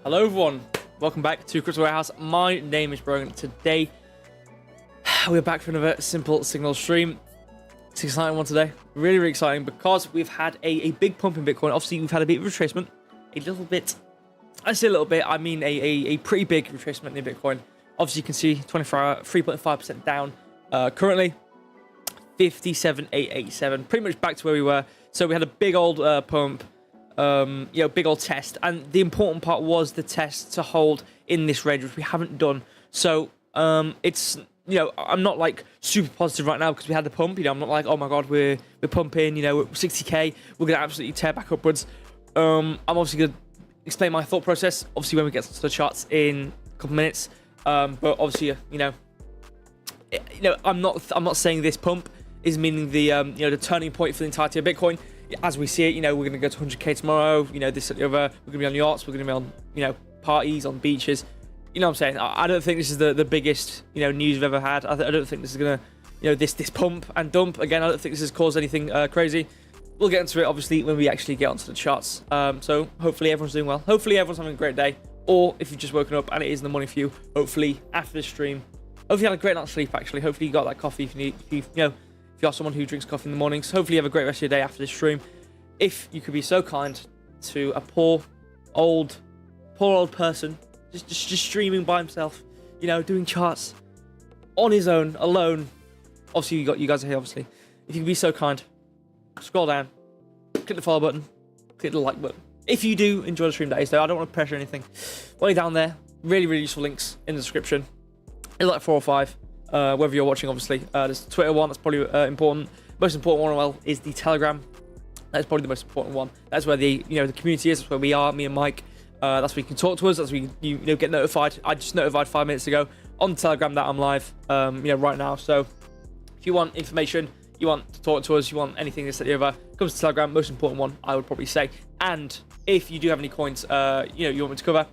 Hello everyone, welcome back to Crypto Warehouse. My name is Brogan. Today we're back for another simple signal stream. It's an exciting one today, really exciting because we've had a big pump in Bitcoin. Obviously we've had a bit of retracement, a little bit, I say a little bit, I mean a pretty big retracement in Bitcoin. Obviously you can see 24-hour 3.5% down, currently 57,887, pretty much back to where we were. So we had a big old pump, big old test, and the important part was the test to hold in this range, which we haven't done. So it's, I'm not like super positive right now because we had the pump. I'm not like, oh my god, we're pumping, we're 60k, we're gonna absolutely tear back upwards. I'm obviously gonna explain my thought process obviously when we get to the charts in a couple minutes, but obviously I'm not saying this pump is meaning the turning point for the entirety of Bitcoin. As we see it, we're going to go to 100k tomorrow, this and the other. We're going to be on yachts, we're going to be on, parties, on beaches. You know what I'm saying? I don't think this is the biggest, news we've ever had. I don't think this is going to, this pump and dump. Again, I don't think this has caused anything crazy. We'll get into it, obviously, when we actually get onto the charts. So hopefully everyone's doing well. Hopefully everyone's having a great day. Or if you've just woken up and it is in the morning for you, hopefully after this stream, hopefully you had a great night's sleep, actually. Hopefully you got that coffee if you need, if you're someone who drinks coffee in the mornings. Hopefully you have a great rest of your day after this stream. If you could be so kind to a poor old person just streaming by himself, doing charts on his own, alone. Obviously you guys are here, obviously. If you could be so kind, scroll down, click the follow button, click the like button. If you do enjoy the stream, that is, though, I don't want to pressure anything. Way down there, really useful links in the description. It's like 4 or 5. Whether you're watching, obviously. There's the Twitter one, that's probably important. Most important one, well, is the Telegram. That's probably the most important one. That's where the the community is. That's where we are, me and Mike. That's where you can talk to us. That's where you get notified. I just notified 5 minutes ago on Telegram that I'm live, right now. So if you want information, you want to talk to us, you want anything this, that, the other, comes to Telegram. Most important one, I would probably say. And if you do have any coins, you want me to cover,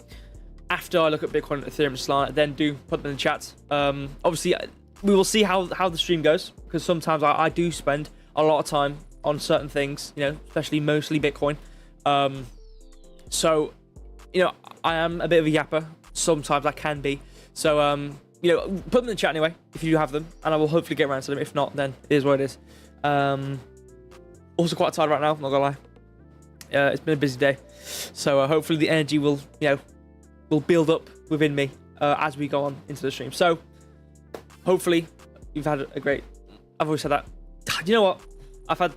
after I look at Bitcoin, Ethereum, and Solana, then do put them in the chat. Obviously, we will see how the stream goes, because sometimes I do spend a lot of time on certain things, especially mostly Bitcoin. So, I am a bit of a yapper. Sometimes I can be. So, put them in the chat anyway, if you have them, and I will hopefully get around to them. If not, then it is what it is. Also quite tired right now, not gonna lie. It's been a busy day. So, hopefully the energy will build up within me as we go on into the stream. So, hopefully you've had a great... I've always said that. You know what? I've had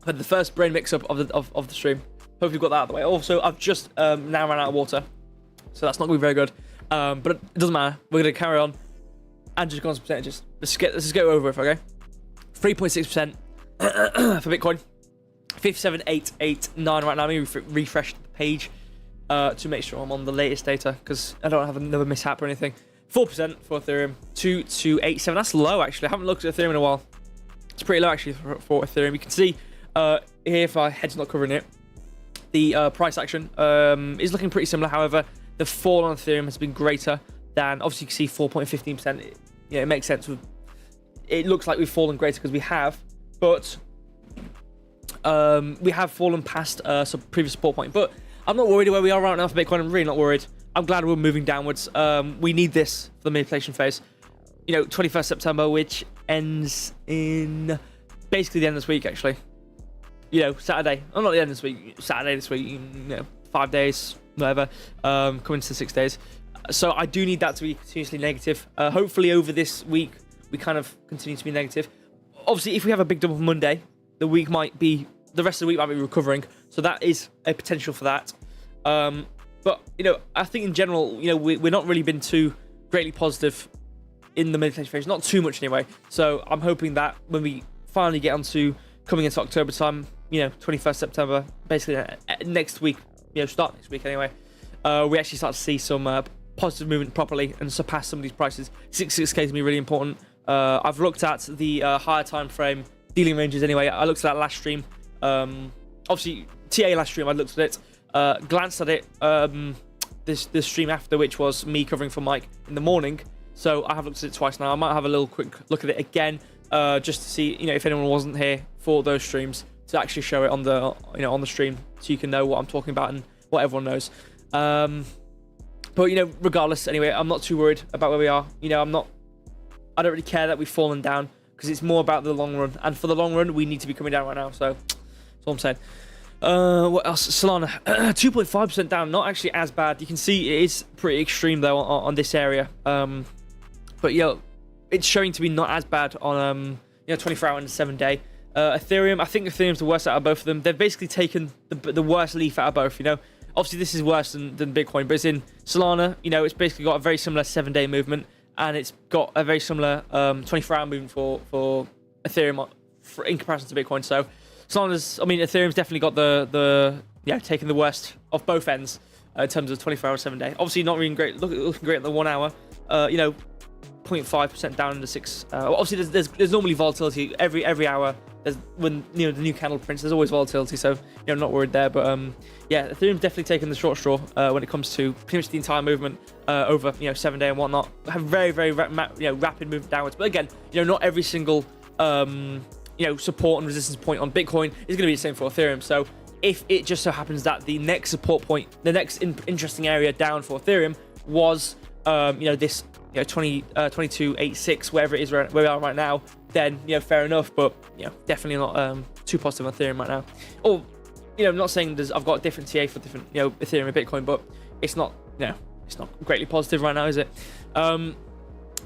the first brain mix-up of the stream. Hopefully we've got that out of the way. Also, I've just now ran out of water, so that's not going to be very good. But it doesn't matter. We're going to carry on and just go on some percentages. Let's just go over it, okay? 3.6% for Bitcoin. 57,889 right now. Let me refresh the page to make sure I'm on the latest data, because I don't have another mishap or anything. 4% for Ethereum. 2287. That's low, actually. I haven't looked at Ethereum in a while. It's pretty low, actually, for Ethereum. You can see here, if my head's not covering it, the price action is looking pretty similar. However, the fall on Ethereum has been greater than... Obviously, you can see 4.15%. It makes sense. It looks like we've fallen greater because we have, but we have fallen past some previous support point. But I'm not worried where we are right now for Bitcoin. I'm really not worried. I'm glad we're moving downwards. We need this for the manipulation phase. 21st September, which ends in basically the end of this week, actually. Saturday. Oh, not the end of this week. Saturday this week. 5 days, whatever. Coming to 6 days. So I do need that to be continuously negative. Hopefully over this week, we kind of continue to be negative. Obviously, if we have a big dump on Monday, the rest of the week might be recovering. So that is a potential for that. But, I think in general, we're not really been too greatly positive in the manipulation phase. Not too much anyway. So I'm hoping that when we finally get onto coming into October time, 21st September, basically next week, start next week anyway, we actually start to see some positive movement properly and surpass some of these prices. 6k is going to be really important. I've looked at the higher time frame dealing ranges anyway. I looked at that last stream. Obviously, TA last stream, I looked at it, glanced at it this stream after, which was me covering for Mike in the morning. So I have looked at it twice now. I might have a little quick look at it again, just to see, if anyone wasn't here for those streams, to actually show it on the, on the stream, so you can know what I'm talking about and what everyone knows. But, you know, regardless, anyway, I'm not too worried about where we are. You know, I don't really care that we've fallen down, because it's more about the long run. And for the long run, we need to be coming down right now. So that's all I'm saying. What else? Solana, 2.5% down. Not actually as bad. You can see it is pretty extreme, though, on this area. But, you know, it's showing to be not as bad on, you know, 24-hour and 7-day. Ethereum, I think Ethereum's the worst out of both of them. They've basically taken the worst leaf out of both, you know. Obviously, this is worse than Bitcoin, but it's in Solana, you know, it's basically got a very similar 7-day movement, and it's got a very similar 24-hour movement for Ethereum in comparison to Bitcoin. So Ethereum's definitely got the taking the worst of both ends in terms of 24-hour, 7-day. Obviously, not really great. Looking great at the 1 hour. You know, 0.5% down in the 6. Obviously, there's normally volatility every hour. When, you know, the new candle prints, there's always volatility, so, you know, I'm not worried there. But yeah, Ethereum's definitely taken the short straw when it comes to pretty much the entire movement over, you know, 7-day and whatnot. Have very rapid movement downwards. But again, you know, not every single you know, support and resistance point on Bitcoin is going to be the same for Ethereum. So if it just so happens that the next support point, the next interesting area down for Ethereum was you know, this, you know, 22.86, wherever it is where we are right now, then, you know, fair enough. But, you know, definitely not too positive on Ethereum right now. Or, you know, I'm not saying I've got a different TA for different, you know, Ethereum and Bitcoin, but it's not, you know, it's not greatly positive right now, is it? I think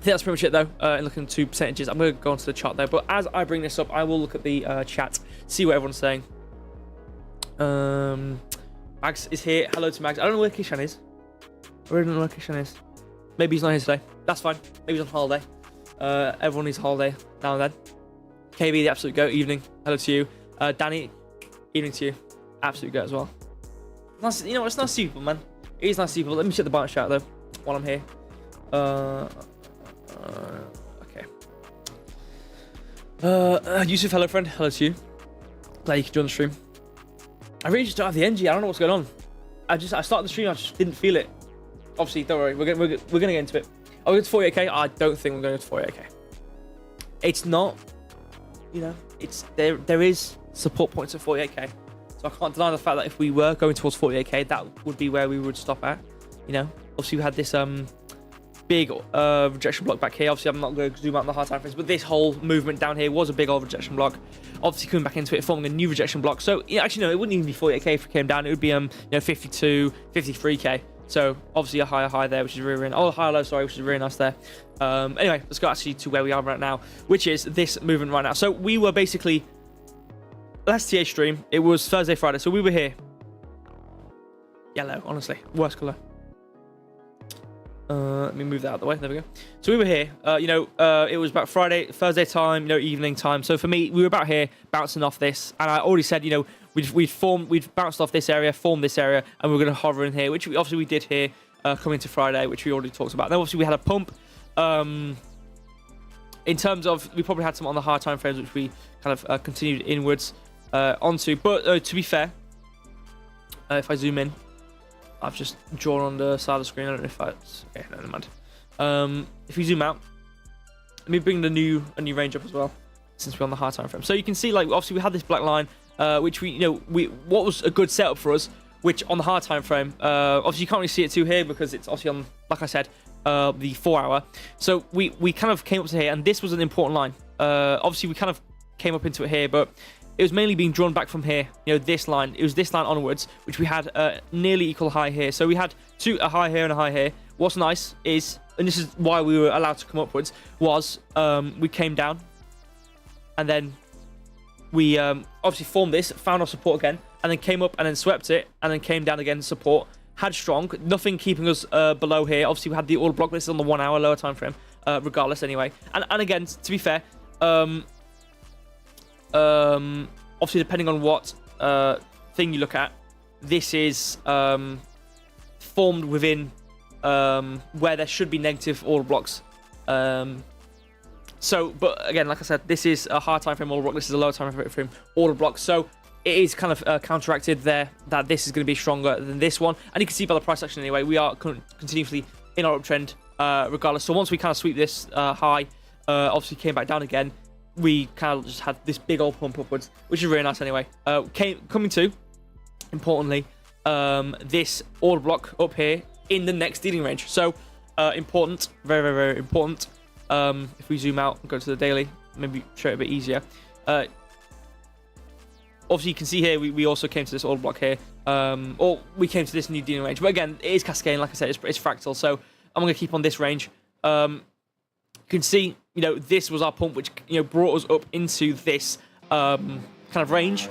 that's pretty much it, though, in looking to percentages. I'm going to go onto the chart there, but as I bring this up, I will look at the chat, see what everyone's saying. Mags is here. Hello to Mags. I don't know where Kishan is. I really don't know where Kishan is. Maybe he's not here today. That's fine. Maybe he's on holiday. Everyone needs a holiday now and then. KB, the absolute goat. Evening. Hello to you. Danny, evening to you. Absolute goat as well. Nice, you know, it's nice people, man. It is nice people. Let me check the balance chart though while I'm here. Okay. Yusuf, hello friend. Hello to you. Glad you could join the stream. I really just don't have the energy. I don't know what's going on. I started the stream. I just didn't feel it. Obviously, don't worry. We're gonna get into it. Are we going to 48k? I don't think we're going to 48k. It's not, you know, it's there is support points at 48k. So I can't deny the fact that if we were going towards 48k, that would be where we would stop at. You know, obviously we had this big rejection block back here. Obviously, I'm not going to zoom out on the hard time frames, but this whole movement down here was a big old rejection block. Obviously, coming back into it, forming a new rejection block. So yeah, actually, no, it wouldn't even be 48k if it came down. It would be you know, 52, 53k. So obviously a higher high there, which is really nice. Oh, higher low, sorry, which is really nice there. Anyway, let's go actually to where we are right now, which is this movement right now. So we were basically last TA stream. It was Thursday, Friday. So we were here. Yellow, honestly, worst color. Let me move that out of the way. There we go. So we were here. You know, it was about Thursday time, you know, evening time. So for me, we were about here bouncing off this, and I already said, you know, we'd bounced off this area, formed this area, and we were going to hover in here, which we did here coming to Friday, which we already talked about. Then obviously we had a pump. In terms of, we probably had some on the higher time frames, which we kind of continued inwards onto. But to be fair, if I zoom in, I've just drawn on the side of the screen. I don't know if that's okay. No, never mind. If you zoom out, let me bring a new range up as well, since we're on the high time frame. So you can see, like, obviously we had this black line, which what was a good setup for us, which on the hard time frame, obviously you can't really see it too here because it's obviously on, like I said, the 4 hour. So we kind of came up to here, and this was an important line. Obviously we kind of came up into it here, but it was mainly being drawn back from here. You know, this line. It was this line onwards, which we had nearly equal high here. So we had a high here and a high here. What's nice is, and this is why we were allowed to come upwards, was we came down, and then we obviously formed this, found our support again, and then came up and then swept it, and then came down again, support. Had strong, nothing keeping us below here. Obviously, we had the order block. This is on the 1 hour lower time frame, regardless anyway. And again, to be fair, obviously depending on what thing you look at, this is formed within where there should be negative order blocks. So, but again, like I said, this is a high time frame order block. This is a low time frame order block. So it is kind of counteracted there that this is going to be stronger than this one. And you can see by the price action anyway, we are continuously in our uptrend regardless. So once we kind of sweep this high, obviously came back down again, we kind of just had this big old pump upwards, which is really nice anyway. Coming to, importantly, this order block up here in the next dealing range. So important, very, very, very important. If we zoom out and go to the daily, maybe show it a bit easier. Obviously, you can see here we also came to this order block here, or we came to this new dealing range. But again, it is cascading, like I said, it's fractal. So I'm going to keep on this range. You can see, this was our pump, which brought us up into this kind of range.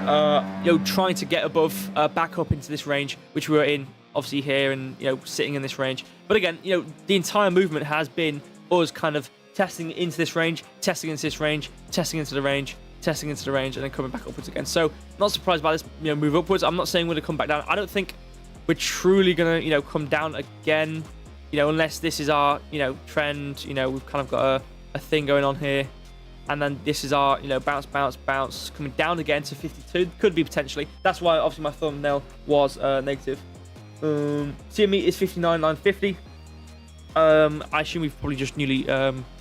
Trying to get above, back up into this range, which we were in, obviously here, and sitting in this range. But again, the entire movement has been us kind of testing into this range, testing into this range, testing into the range, testing into the range, and then coming back upwards again. So not surprised by this move upwards. I'm not saying we're going to come back down. I don't think we're truly going to come down again, unless this is our trend. We've kind of got a thing going on here, and then this is our bounce, bounce, bounce, coming down again to 52. Could be potentially. That's why obviously my thumbnail was negative. CME is 59,950. I assume we've probably just newly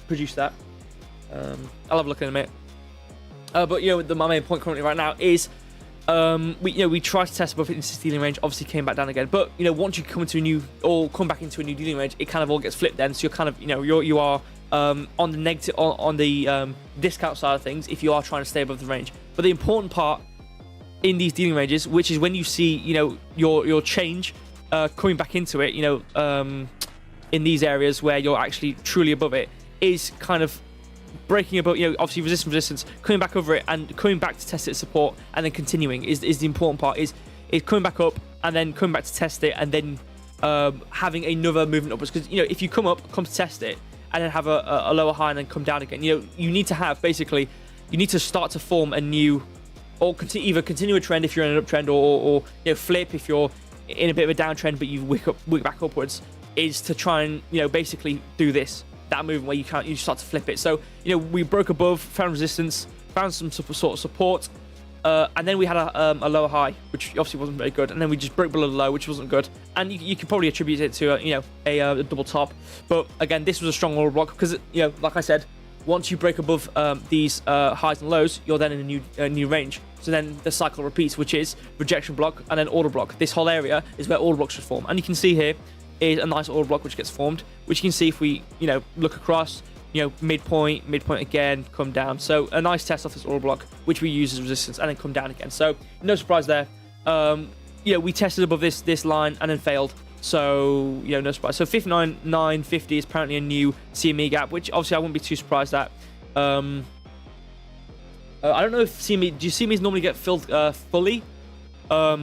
produced that. I'll have a look in a minute. But my main point currently right now is we tried to test above it in this dealing range. Obviously came back down again. But once you come into a new, or come back into a new dealing range, it kind of all gets flipped then. So you're kind of you are on the negative, on the discount side of things if you are trying to stay above the range. But the important part in these dealing ranges, which is when you see your change coming back into it, in these areas where you're actually truly above it, is kind of breaking above, obviously resistance, coming back over it and coming back to test its support, and then continuing is the important part. Is coming back up and then coming back to test it, and then having another movement upwards. Because if you come to test it and then have a lower high and then come down again, you need to have, basically, you need to start to form a new, or either continue a trend if you're in an uptrend, or flip if you're in a bit of a downtrend but you wick back upwards, is to try and basically do that movement where you start to flip it. So we broke above, found resistance, found some sort of support, and then we had a lower high, which obviously wasn't very good, and then we just broke below the low, which wasn't good. And you could probably attribute it to a double top. But again, this was a strong order block because like I said, once you break above these highs and lows, you're then in a new range. So then the cycle repeats, which is rejection block and then order block. This whole area is where order blocks should form, and you can see here is a nice order block which gets formed, which you can see if we look across, midpoint again, come down. So a nice test off this order block, which we use as resistance, and then come down again. So no surprise there. We tested above this line and then failed. So no surprise. So 59,950 is apparently a new CME gap, which obviously I wouldn't be too surprised at. I don't know if CME, do CMEs normally get filled fully, or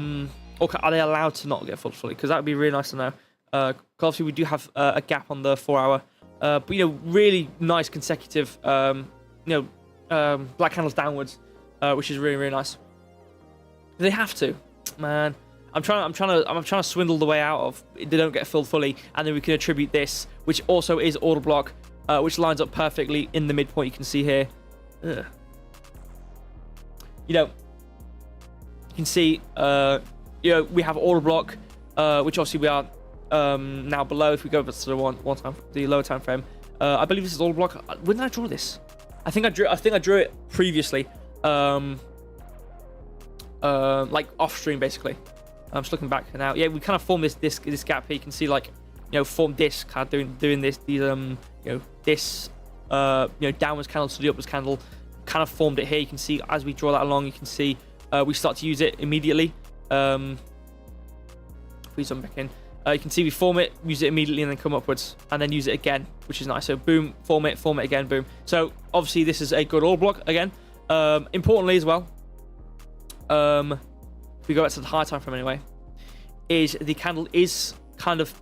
are they allowed to not get filled fully? Because that would be really nice to know. Obviously we do have a gap on the 4 hour, but really nice consecutive black candles downwards, which is really, really nice. They have to, man. I'm trying to swindle the way out of they don't get filled fully, and then we can attribute this, which also is order block, which lines up perfectly in the midpoint. You can see here. Ugh. You can see we have order block, which obviously we are now below. If we go to the lower time frame, I believe this is order block. When did I draw this? I think I drew it previously, like off stream basically. I'm just looking back now. Yeah, we kind of formed this gap here. You can see formed this kind of doing these this downwards candle to the upwards candle, kind of formed it here. You can see as we draw that along, you can see we start to use it immediately. If we zoom back in, you can see we form it, use it immediately, and then come upwards, and then use it again, which is nice. So boom, form it again, boom. So obviously this is a good order block again. Importantly as well, if we go back to the high time frame anyway, is the candle is kind of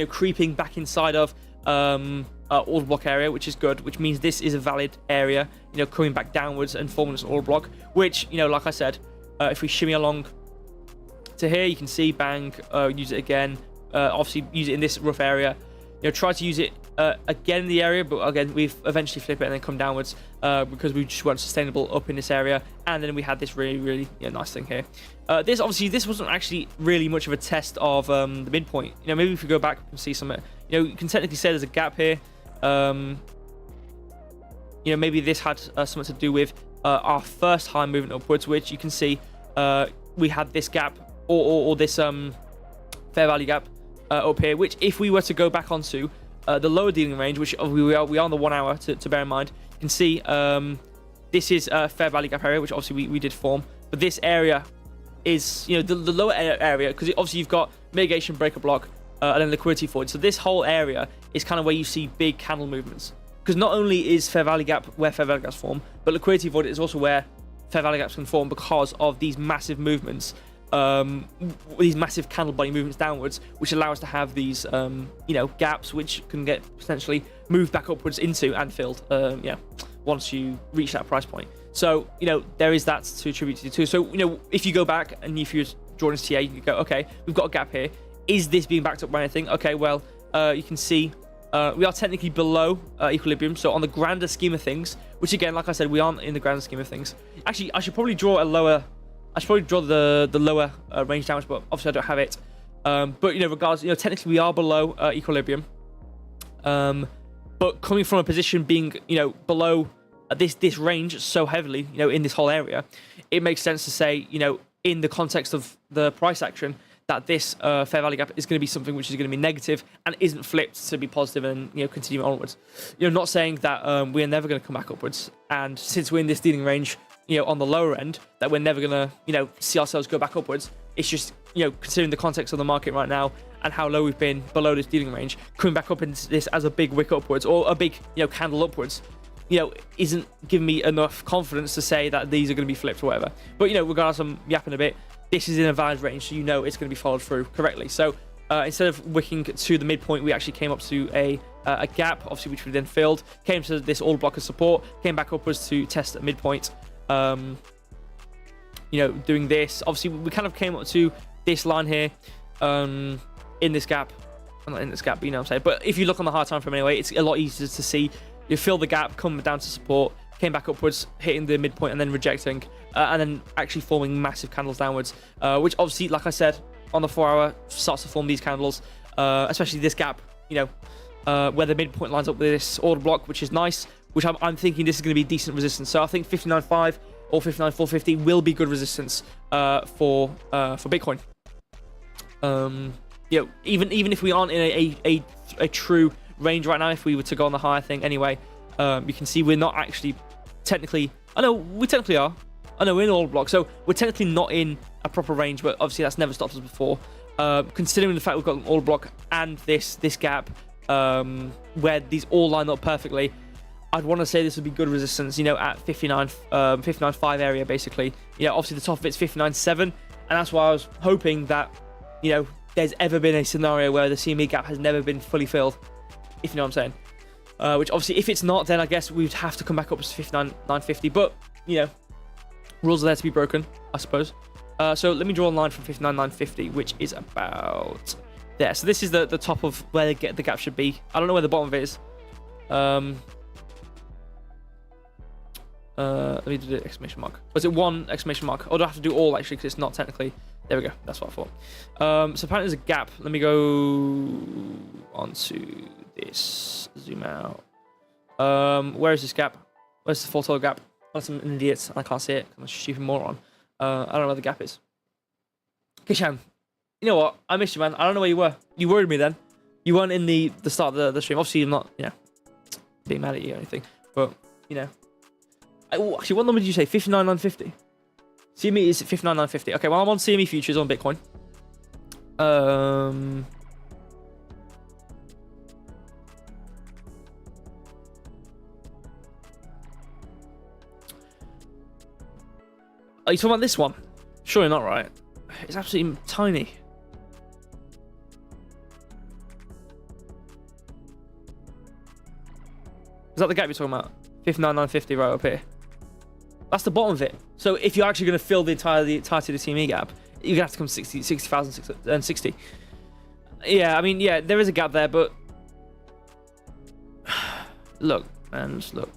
creeping back inside of order block area, which is good, which means this is a valid area, coming back downwards and forming this order block, which like I said, if we shimmy along to here, you can see bang, use it again, obviously use it in this rough area, try to use it again in the area, but again we've eventually flip it and then come downwards, because we just weren't sustainable up in this area. And then we had this really, really nice thing here. This wasn't actually really much of a test of the midpoint. Maybe if we go back and see something, you can technically say there's a gap here. Maybe this had something to do with our first high movement upwards, which you can see we had this gap or this fair value gap up here, which if we were to go back onto the lower dealing range, which we are on the 1 hour to bear in mind, you can see this is a fair value gap area, which obviously we did form, but this area is, you know, the lower area, because obviously you've got mitigation, breaker block, and then liquidity void. So this whole area is kind of where you see big candle movements, because not only is fair value gap where fair value gaps form, but liquidity void is also where fair value gaps can form because of these massive movements, these massive candle body movements downwards, which allow us to have these you know, gaps which can get potentially moved back upwards into and filled yeah, once you reach that price point. So, you know, there is that to attribute to too. So, you know, if you go back and if you're Jordan's TA, you can go, okay, we've got a gap here. Is this being backed up by anything? Okay, well, you can see we are technically below equilibrium. So on the grander scheme of things, which again, like I said, we aren't in the grander scheme of things. Actually, I should probably draw a lower, I should probably draw the lower range downwards, but obviously I don't have it. But, you know, regardless, you know, technically we are below equilibrium. But coming from a position being, you know, below this range so heavily, you know, in this whole area, it makes sense to say, you know, in the context of the price action, that this fair value gap is going to be something which is going to be negative and isn't flipped to be positive and, you know, continue onwards. You know, not saying that we are never going to come back upwards, and since we're in this dealing range, you know, on the lower end, that we're never going to, you know, see ourselves go back upwards. It's just, you know, considering the context of the market right now and how low we've been below this dealing range, coming back up into this as a big wick upwards or a big, you know, candle upwards, you know, isn't giving me enough confidence to say that these are going to be flipped or whatever. But, you know, regardless, I'm yapping a bit. This is in a valid range, so you know it's going to be followed through correctly. So instead of wicking to the midpoint, we actually came up to a gap, obviously, which we then filled, came to this all blocker support, came back upwards to test at midpoint. You know, doing this, obviously, we kind of came up to this line here in this gap. I'm not in this gap, but you know what I'm saying. But if you look on the hard time frame anyway, it's a lot easier to see. You fill the gap, come down to support, came back upwards, hitting the midpoint and then rejecting, and then actually forming massive candles downwards, which obviously, like I said, on the 4 hour starts to form these candles, especially this gap, you know, where the midpoint lines up with this order block, which is nice, which I'm thinking this is going to be decent resistance. So I think 59.5 or 59.450 will be good resistance for Bitcoin. You know, even if we aren't in a true range right now, if we were to go on the higher thing anyway, you can see we're not actually technically, I know we technically are, I know we're in all block, so we're technically not in a proper range, but obviously that's never stopped us before, considering the fact we've got an all block and this gap, where these all line up perfectly. I'd want to say this would be good resistance, you know, at 59.5 area basically. You know, obviously the top of it's 59.7, and that's why I was hoping that, you know, there's ever been a scenario where the CME gap has never been fully filled, if you know what I'm saying. Which obviously, if it's not, then I guess we'd have to come back up to 59.950. But, you know, rules are there to be broken, I suppose. So let me draw a line from 59.950, which is about there. So this is the top of where the gap should be. I don't know where the bottom of it is. Let me do the exclamation mark. Was it one exclamation mark? Or do I have to do all, actually, because it's not technically... There we go. That's what I thought. So apparently there's a gap. Let me go onto this. Zoom out. Where is this gap? Where's the full total gap? Unless I'm an idiot and I can't see it. I'm a stupid moron. I don't know where the gap is. Kishan, you know what? I missed you, man. I don't know where you were. You worried me then. You weren't in the start of the stream. Obviously, you're not, you know, being mad at you or anything. But, you know. Actually, what number did you say? 59.950? CME is 59.950. Okay, well, I'm on CME futures on Bitcoin. Are you talking about this one? Surely not, right? It's absolutely tiny. Is that the gap you're talking about? 59.950 right up here. That's the bottom of it. So if you're actually going to fill the entirety of the CME gap, you're going to have to come 60,060. Yeah, I mean, yeah, there is a gap there, but... Look, man, just look.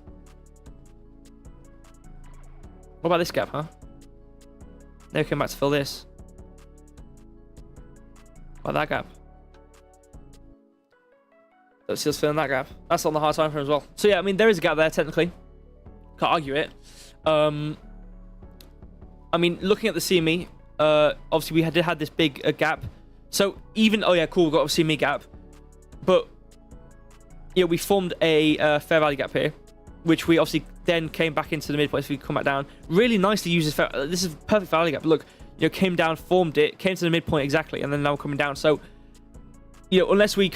What about this gap, huh? Now we come back to fill this. What about that gap? Let's see us filling that gap. That's on the hard time frame as well. So yeah, I mean, there is a gap there, technically. Can't argue it. I mean, looking at the CME, obviously we did had this big gap. So even, oh yeah, cool, we've got a CME gap. But, yeah, we formed a fair value gap here, which we obviously then came back into the midpoint, so we come back down. Really nicely uses, this is perfect value gap. Look, you know, came down, formed it, came to the midpoint exactly, and then now coming down. So, you know, unless we've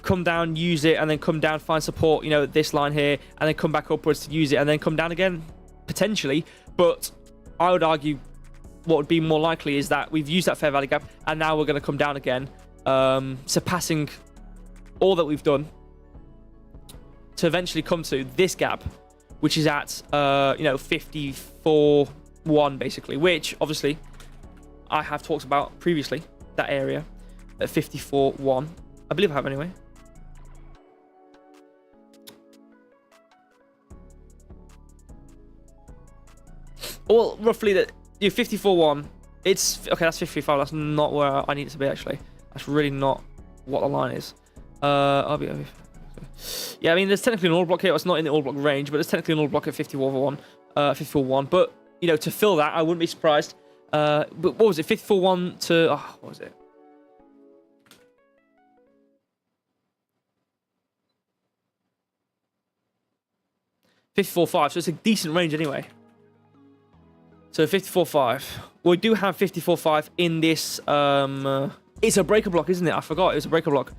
come down, use it, and then come down, find support, you know, this line here, and then come back upwards to use it, and then come down again, potentially. But I would argue what would be more likely is that we've used that fair value gap, and now we're going to come down again, surpassing all that we've done to eventually come to this gap, which is at, you know, 54.1 basically, which obviously I have talked about previously, that area at 54.1. I believe I have anyway. Well, roughly that, you know, 54.1. It's okay. That's 55. That's not where I need it to be actually. That's really not what the line is. Yeah, I mean, there's technically an all block here. It's not in the all block range, but there's technically an all block at 54.1. 54.1. But you know, to fill that, I wouldn't be surprised. But what was it? 54.1 to what was it? $54.5, so it's a decent range anyway. So 54.5. We do have 54.5 in this. It's a breaker block, isn't it? I forgot it was a breaker block.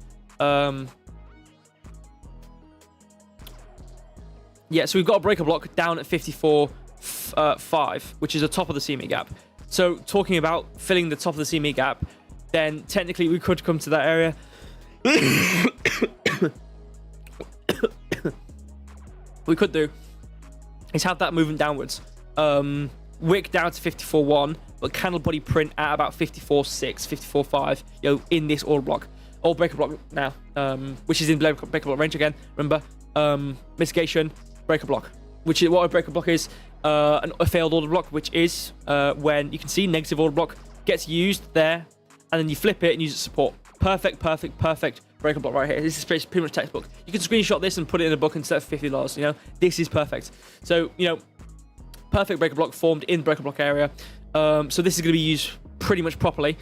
Yeah, so we've got a breaker block down at 54.5, which is the top of the CME gap. So talking about filling the top of the CME gap, then technically we could come to that area. We could do is have that movement downwards. Wick down to 54.1, but candle body print at about 54.6, 54.5, you know, in this all block. All breaker block now, which is in breaker block range again. Remember, mitigation, breaker block, which is what a breaker block is, a failed order block, which is when you can see negative order block gets used there, and then you flip it and use it as support. Perfect breaker block right here. This is pretty much textbook. You can screenshot this and put it in a book instead of $50. You know, this is perfect. So, you know, perfect breaker block formed in breaker block area. So this is going to be used pretty much properly.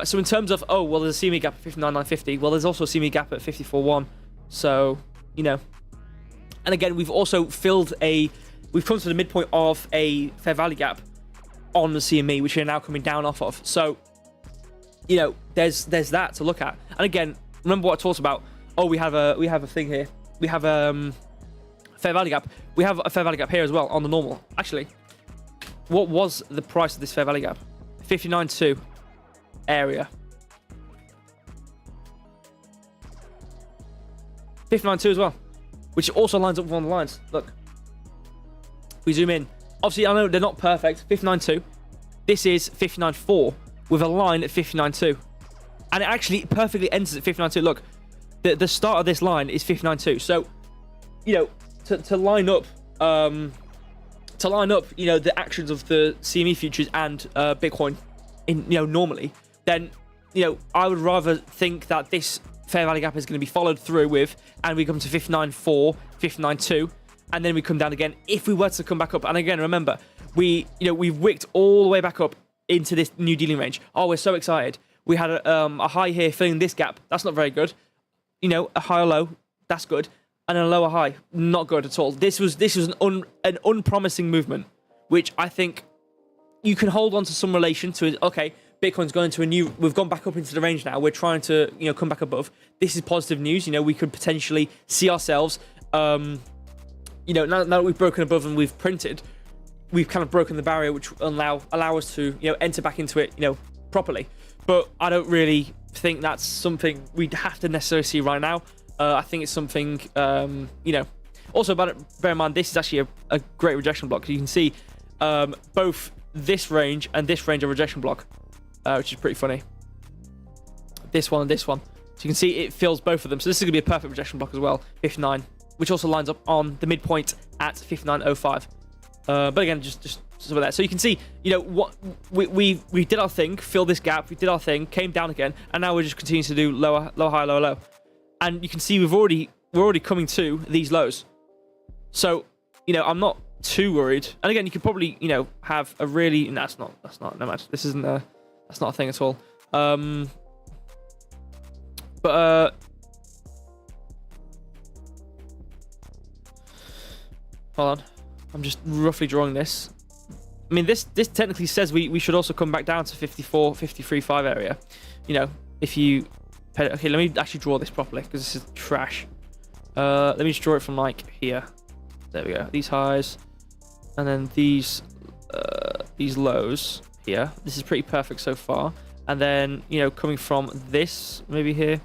So in terms of, oh, well, there's a CME gap at 59.950. Well, there's also a CME gap at 54.1. So, you know, and again, we've also we've come to the midpoint of a fair value gap on the CME, which we're now coming down off of. So, you know, there's that to look at. And again, remember what I talked about. Oh, we have a thing here. We have fair value gap. We have a fair value gap here as well on the normal. Actually, what was the price of this fair value gap? 59.2 area. 59.2 as well, which also lines up with one of the lines. Look, we zoom in. Obviously, I know they're not perfect. 59.2. This is 59.4 with a line at 59.2, and it actually perfectly enters at 59.2. Look, the start of this line is 59.2. So, you know, to line up, you know, the actions of the CME futures and Bitcoin, in, you know, normally, then, you know, I would rather think that this fair value gap is going to be followed through with, and we come to 59.4, 59.2, and then we come down again if we were to come back up. And again, remember, we've wicked all the way back up into this new dealing range. Oh, we're so excited. We had a high here filling this gap. That's not very good. You know, a higher low, that's good. And a lower high, not good at all. This was an unpromising movement, which I think you can hold on to some relation to. Okay, Bitcoin's going to we've gone back up into the range now. We're trying to, you know, come back above. This is positive news. You know, we could potentially see ourselves, you know, now that we've broken above and we've printed, we've kind of broken the barrier, which will allow us to, you know, enter back into it, you know, properly. But I don't really think that's something we'd have to necessarily see right now. I think it's something, you know. Also, bear in mind, this is actually a great rejection block. You can see both this range and this range of rejection block, which is pretty funny. This one and this one. So you can see it fills both of them. So this is going to be a perfect rejection block as well, 59, which also lines up on the midpoint at 59.05. But again, just some of that. So you can see, you know, what we did our thing, fill this gap, we did our thing, came down again, and now we're just continuing to do lower, high, lower, low. And you can see we're already coming to these lows. So, you know, I'm not too worried. And again, you could probably, you know, have a really... No, that's not, no matter. This isn't a... That's not a thing at all. Hold on. I'm just roughly drawing this. I mean, this technically says we should also come back down to 54, 53.5 area. You know, if you... Okay, let me actually draw this properly, because this is trash. Let me just draw it from, like, here. There we go. These highs. And then these lows here. This is pretty perfect so far. And then, you know, coming from this, maybe here,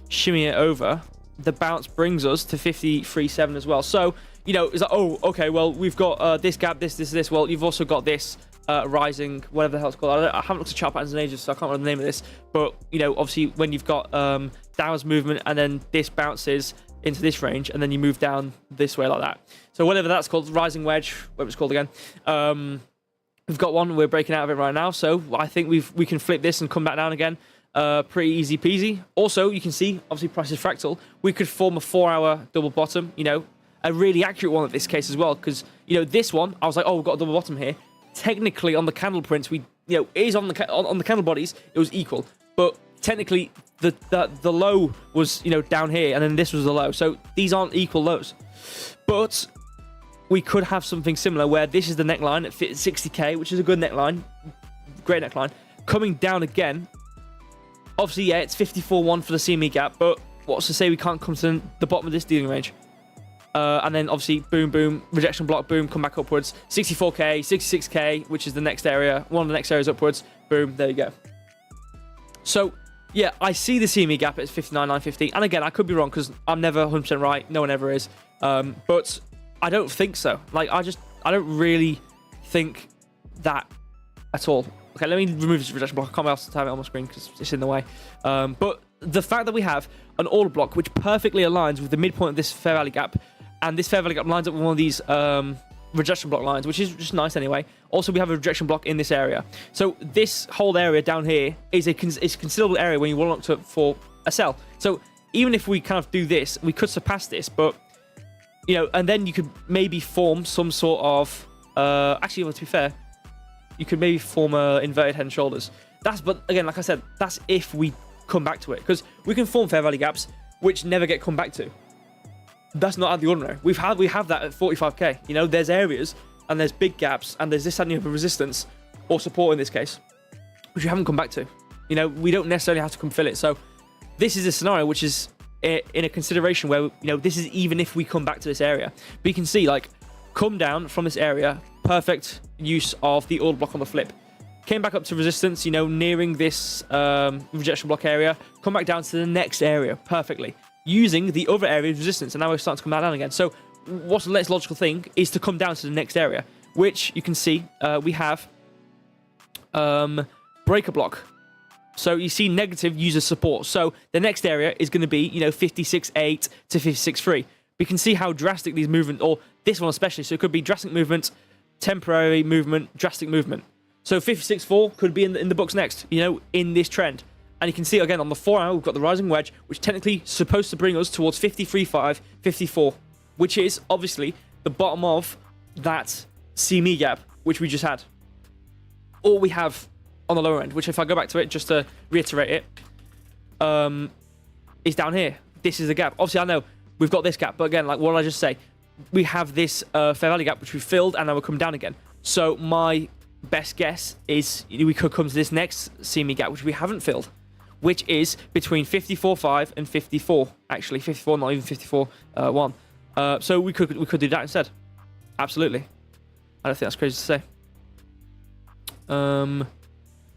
shimmy it over. The bounce brings us to 53.7 as well. So, you know, it's like, oh, okay, well, we've got this gap, this. Well, you've also got this rising, whatever the hell it's called. I haven't looked at chart patterns in ages, so I can't remember the name of this. But, you know, obviously, when you've got downwards movement and then this bounces into this range, and then you move down this way like that. So whatever that's called, rising wedge, whatever it's called again. We've got one. We're breaking out of it right now. So I think we can flip this and come back down again. Pretty easy peasy. Also, you can see, obviously, price is fractal. We could form a 4-hour double bottom, you know, a really accurate one in this case as well. Because, you know, this one, I was like, oh, we've got a double bottom here. Technically, on the candle prints, it is on the candle bodies, it was equal. But technically, the low was, you know, down here, and then this was the low. So these aren't equal lows. But we could have something similar where this is the neckline at 60k, which is a good neckline. Great neckline. Coming down again. Obviously, yeah, it's 54.1 for the CME gap, but what's to say we can't come to the bottom of this dealing range? And then, obviously, boom, boom, rejection block, boom, come back upwards. 64k, 66k, which is the next area. One of the next areas upwards. Boom, there you go. So, yeah, I see the CME gap at 59.950. And again, I could be wrong because I'm never 100% right. No one ever is. But I don't think so. Like, I don't really think that at all. Okay, let me remove this rejection block. I can't be asked to have it on my screen because it's in the way. But the fact that we have an order block which perfectly aligns with the midpoint of this fair value gap, and this fair value gap lines up with one of these rejection block lines, which is just nice anyway. Also, we have a rejection block in this area. So this whole area down here is a considerable area when you want to look for a sell. So even if we kind of do this, we could surpass this, but, you know, and then you could maybe form some sort of... actually, well, to be fair, you could maybe form a inverted head and shoulders. But again, like I said, that's if we come back to it, because we can form fair value gaps which never get come back to. That's not out of the ordinary. We have that at 45k. You know, there's areas and there's big gaps and there's this type of resistance or support in this case, which we haven't come back to. You know, we don't necessarily have to come fill it. So this is a scenario which is in a consideration where, you know, this is even if we come back to this area. But you can see, like, come down from this area, perfect use of the order block on the flip. Came back up to resistance, you know, nearing this rejection block area. Come back down to the next area perfectly, using the other area of resistance. And now we're starting to come back down again. So what's the next logical thing is to come down to the next area, which you can see we have breaker block. So you see negative user support. So the next area is going to be, you know, 56.8 to 56.3. We can see how drastic these movements, or this one especially, so it could be drastic movement, temporary movement, drastic movement. So 56.4 could be in the books next, you know, in this trend. And you can see, again, on the 4 hour, we've got the rising wedge, which technically is supposed to bring us towards 53.5, 54, which is obviously the bottom of that CME gap, which we just had. All we have on the lower end, which if I go back to it, just to reiterate it, is down here. This is the gap. Obviously, I know we've got this gap, but again, like what did I just say? We have this fair value gap, which we filled, and now we're coming down again. So my best guess is we could come to this next CME gap, which we haven't filled, which is between 54.5 and 54. Actually, 54, not even 54.1. So we could do that instead. Absolutely. I don't think that's crazy to say.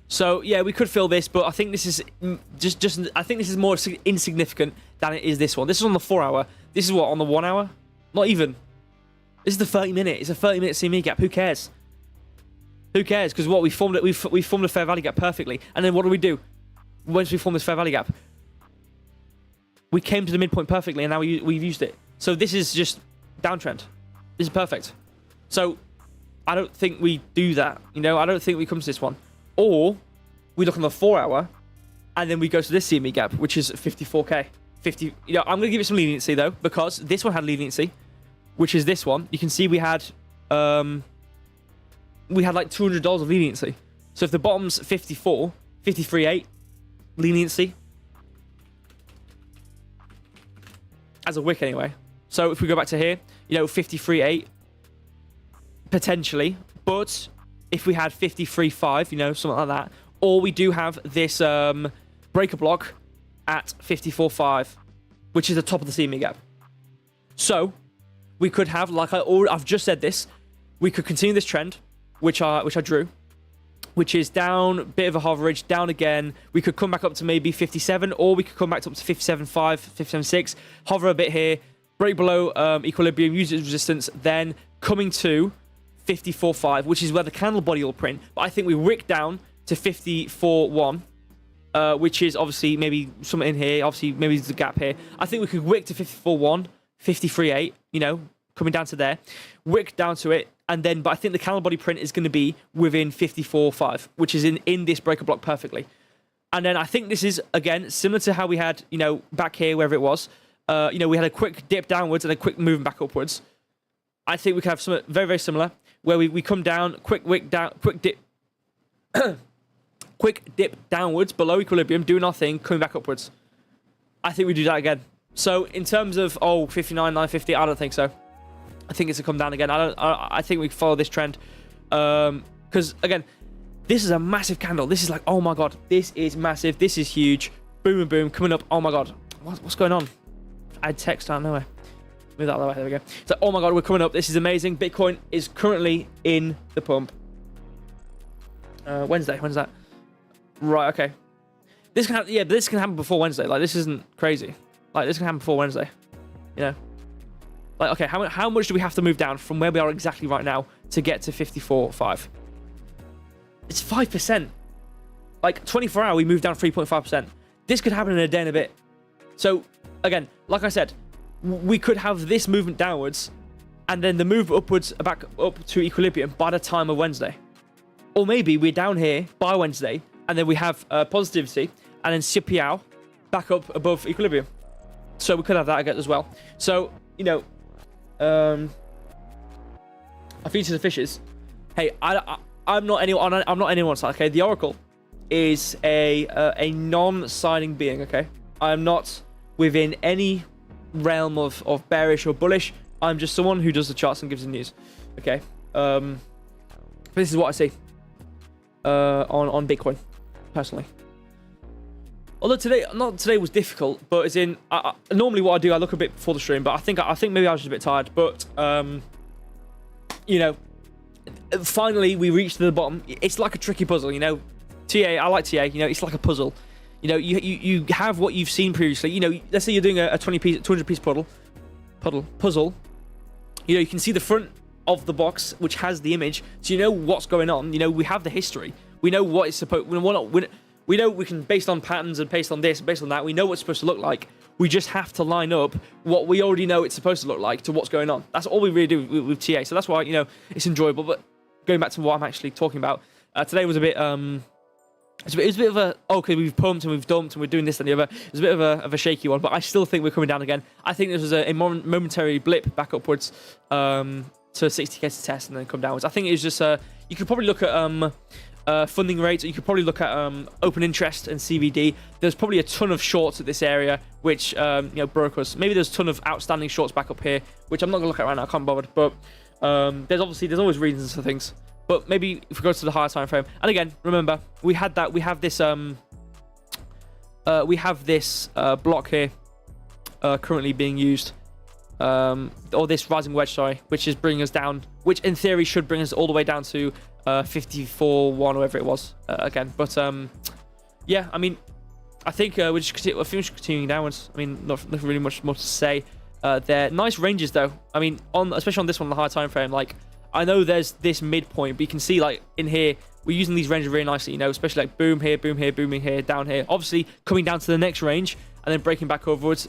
So yeah, we could fill this, but I think this is I think this is more insignificant than it is this one. This is on the 4 hour. This is what, on the 1 hour? Not even. This is the 30 minute. It's a 30-minute CME gap. Who cares? Who cares? Because what we formed it, we formed a fair value gap perfectly, and then what do? Once we form this fair value gap, we came to the midpoint perfectly, and now we've used it. So this is just downtrend. This is perfect. So I don't think we do that. You know, I don't think we come to this one. Or we look on the 4 hour, and then we go to this CME gap, which is 54k. 50. You know, I'm going to give it some leniency though, because this one had leniency, which is this one. You can see we had we had like $200 of leniency. So if the bottom's 53.8 leniency as a wick anyway. So if we go back to here, you know, 53.8 potentially, but if we had 53.5, you know, something like that, or we do have this breaker block at 54.5, which is the top of the CME gap. So we could have, like I've just said this, we could continue this trend, which I drew, which is down, bit of a hoverage, down again. We could come back up to maybe 57, or we could come back up to 57.5, 57.6, hover a bit here, break below equilibrium, use its resistance, then coming to 54.5, which is where the candle body will print. But I think we wick down to 54.1, which is obviously maybe something in here. Obviously, maybe there's a gap here. I think we could wick to 54.1, 53.8, you know, coming down to there, wick down to it, and then, but I think the candle body print is going to be within 54.5, which is in this breaker block perfectly. And then I think this is, again, similar to how we had, you know, back here, wherever it was. You know, we had a quick dip downwards and a quick movement back upwards. I think we could have something very, very similar, where we come down, quick wick down, quick dip, quick dip downwards below equilibrium, doing our thing, coming back upwards. I think we do that again. So in terms of 59,950, I don't think so. I think it's to come down again. I think we follow this trend because again, this is a massive candle. This is like, oh my god, this is massive. This is huge. Boom and boom coming up. Oh my god, what's going on? Add text out of nowhere. Move that other way. There we go. So oh my god, we're coming up. This is amazing. Bitcoin is currently in the pump. Wednesday. When's that? Right. Okay. This can happen. Yeah, but this can happen before Wednesday. Like this isn't crazy. Like this can happen before Wednesday. You know. Like, okay, how much do we have to move down from where we are exactly right now to get to 54.5? It's 5%. Like, 24 hour, we moved down 3.5%. This could happen in a day and a bit. So, again, like I said, we could have this movement downwards and then the move upwards back up to equilibrium by the time of Wednesday. Or maybe we're down here by Wednesday and then we have positivity and then CPI back up above equilibrium. So we could have that again as well. So, you know, I feed to the fishes. Hey, I'm not anyone. I'm not anyone's side. Okay, the Oracle is a non-signing being. Okay, I'm not within any realm of bearish or bullish. I'm just someone who does the charts and gives the news. Okay, this is what I see on Bitcoin personally. Although today was difficult, but as in, normally what I do, I look a bit before the stream, but I think maybe I was just a bit tired. But you know, finally we reached the bottom. It's like a tricky puzzle, you know. I like TA. You know, it's like a puzzle. You know, you have what you've seen previously. You know, let's say you're doing a 200 piece puzzle. You know, you can see the front of the box, which has the image, so you know what's going on. You know, we have the history. We know what it's supposed. We know we can, based on patterns and based on this, based on that, we know what it's supposed to look like. We just have to line up what we already know it's supposed to look like to what's going on. That's all we really do with TA. So that's why, you know, it's enjoyable. But going back to what I'm actually talking about, today was a bit, it was a bit of a, okay, we've pumped and we've dumped and we're doing this and the other. It was a bit of a shaky one, but I still think we're coming down again. I think this was a momentary blip back upwards to 60k to test and then come downwards. I think it's just, you could probably look at, funding rates. You could probably look at open interest and CVD. There's probably a ton of shorts at this area, which you know, broke us. Maybe there's a ton of outstanding shorts back up here, which I'm not gonna look at right now. I can't be bothered. But there's always reasons for things. But maybe if we go to the higher time frame, and again, remember we have this block here currently being used, or this rising wedge, sorry, which is bringing us down, which in theory should bring us all the way down to 54.1, whatever it was again. But yeah, I mean, I think we're just continuing downwards. I mean, nothing really much more to say. They're nice ranges though. I mean, especially on this one, the higher time frame. Like, I know there's this midpoint, but you can see like in here we're using these ranges very nicely. You know, especially like boom here, booming here, down here. Obviously coming down to the next range and then breaking back overwards.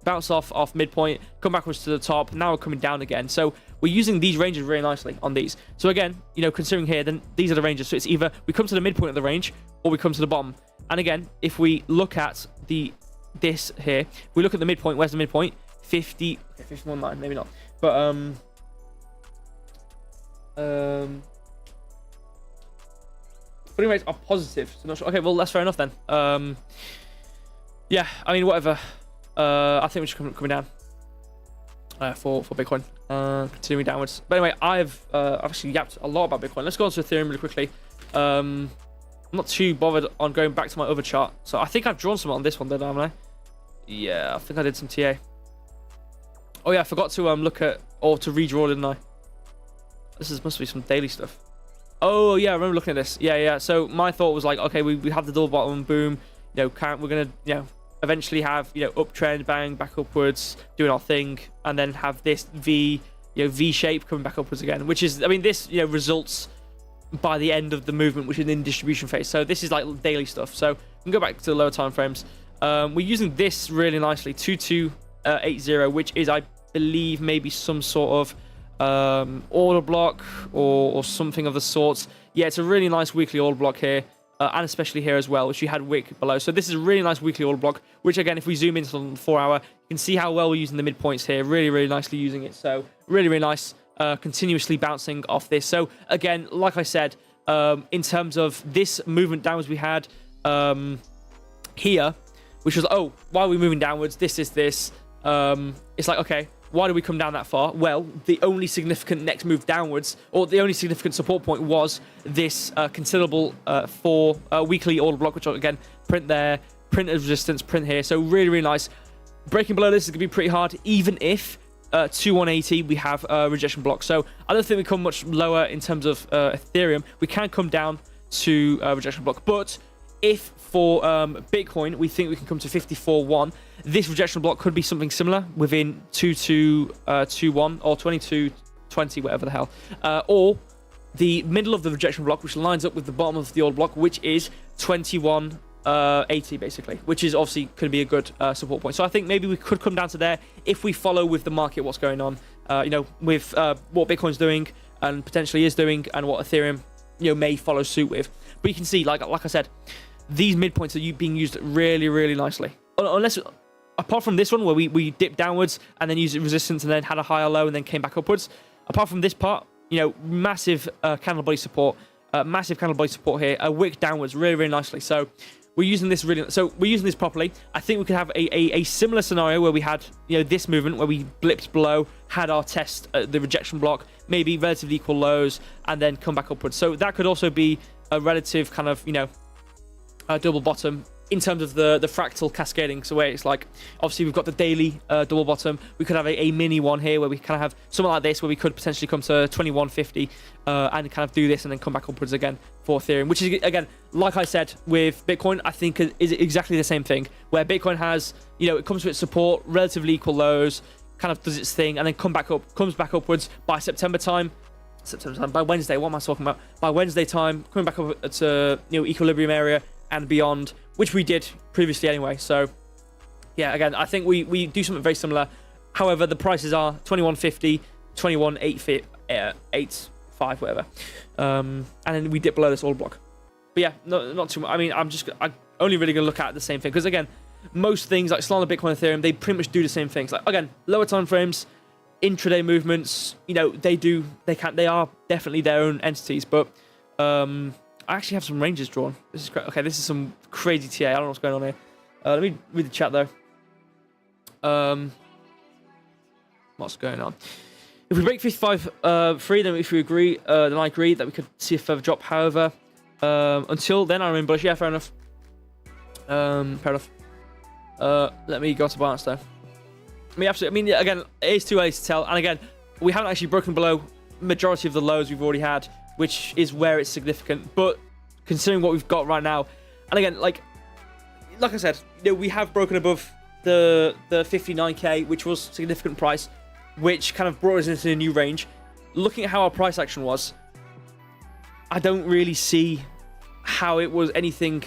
Bounce off midpoint, come backwards to the top. Now we're coming down again. So we're using these ranges really nicely on these. So again, you know, considering here, then these are the ranges. So it's either we come to the midpoint of the range or we come to the bottom. And again, if we look at this here, if we look at the midpoint, where's the midpoint? 51.9, maybe not. But Footing rates are positive, so not sure. Okay, well that's fair enough then. Yeah, I mean whatever. I think we're just coming down for Bitcoin, continuing downwards. But anyway, I've actually yapped a lot about Bitcoin. Let's go on to Ethereum really quickly. I'm not too bothered on going back to my other chart. So I think I've drawn some on this one, haven't I? Yeah, I think I did some TA. Oh yeah, I forgot to look at or to redraw, didn't I? Must be some daily stuff. Oh yeah, I remember looking at this. Yeah. So my thought was like, okay, we have the double bottom, boom. We're gonna eventually have uptrend, bang, back upwards, doing our thing, and then have this V shape coming back upwards again. Which is, I mean, this results by the end of the movement, which is in distribution phase. So this is like daily stuff. So we can go back to the lower time frames. We're using this really nicely, 2280, which is, I believe, maybe some sort of order block or something of the sorts. Yeah, it's a really nice weekly order block here, and especially here as well, which you had wick below. So this is a really nice weekly order block, which again, if we zoom into the 4 hour, you can see how well we're using the midpoints here. Really, really nicely using it. So really, really nice. Continuously bouncing off this. So again, like I said, in terms of this movement downwards we had here, which was, oh, why are we moving downwards? This is this. It's like, okay, why do we come down that far? Well, the only significant next move downwards, or the only significant support point, was this considerable weekly order block, which I'll, again, print there, print as resistance, print here. So really, really nice. Breaking below this is going to be pretty hard, even if 2180 we have a rejection block. So I don't think we come much lower in terms of Ethereum. We can come down to rejection block, but if for Bitcoin we think we can come to 54.1, this rejection block could be something similar within 2221 or 2220, whatever the hell, or the middle of the rejection block, which lines up with the bottom of the old block, which is 2180 basically, which is obviously could be a good support point. So I think maybe we could come down to there if we follow with the market what's going on, with what Bitcoin's doing and potentially is doing, and what Ethereum may follow suit with. But you can see, like I said, these midpoints are being used really, really nicely. Unless, apart from this one where we dipped downwards and then used resistance and then had a higher low and then came back upwards. Apart from this part, massive candle body support. Massive candle body support here, a wick downwards really, really nicely. So we're using this properly. I think we could have a similar scenario where we had this movement where we blipped below, had our test at the rejection block, maybe relatively equal lows, and then come back upwards. So that could also be a relative kind of a double bottom in terms of the fractal cascading. So where it's like, obviously we've got the daily double bottom. We could have a mini one here where we kind of have something like this where we could potentially come to 2150 and kind of do this and then come back upwards again for Ethereum, which is, again, like I said, with Bitcoin, I think is exactly the same thing, where Bitcoin has, it comes to its support, relatively equal lows, kind of does its thing, and then comes back upwards by September time, by Wednesday, what am I talking about? By Wednesday time, coming back up to equilibrium area and beyond, which we did previously anyway. So yeah, again, I think we do something very similar. However, the prices are 2150, 2185, whatever, and then we dip below this order block. But yeah, not too much. I mean, I'm only really gonna look at the same thing, because again, most things like Solana, Bitcoin, Ethereum, they pretty much do the same things. Like, again, lower time frames, intraday movements, they are definitely their own entities. But I actually have some ranges drawn. This is okay. This is some crazy TA. I don't know what's going on here. Let me read the chat though. What's going on? If we break 55 free, then if we agree, then I agree that we could see a further drop. However, until then, I remain bullish. Yeah, fair enough. Fair enough. Let me go to balance though. Yeah, again, it is too early to tell. And again, we haven't actually broken below majority of the lows we've already had, which is where it's significant. But considering what we've got right now, and again, like I said, we have broken above the 59k, which was significant price, which kind of brought us into a new range. Looking at how our price action was, I don't really see how it was anything,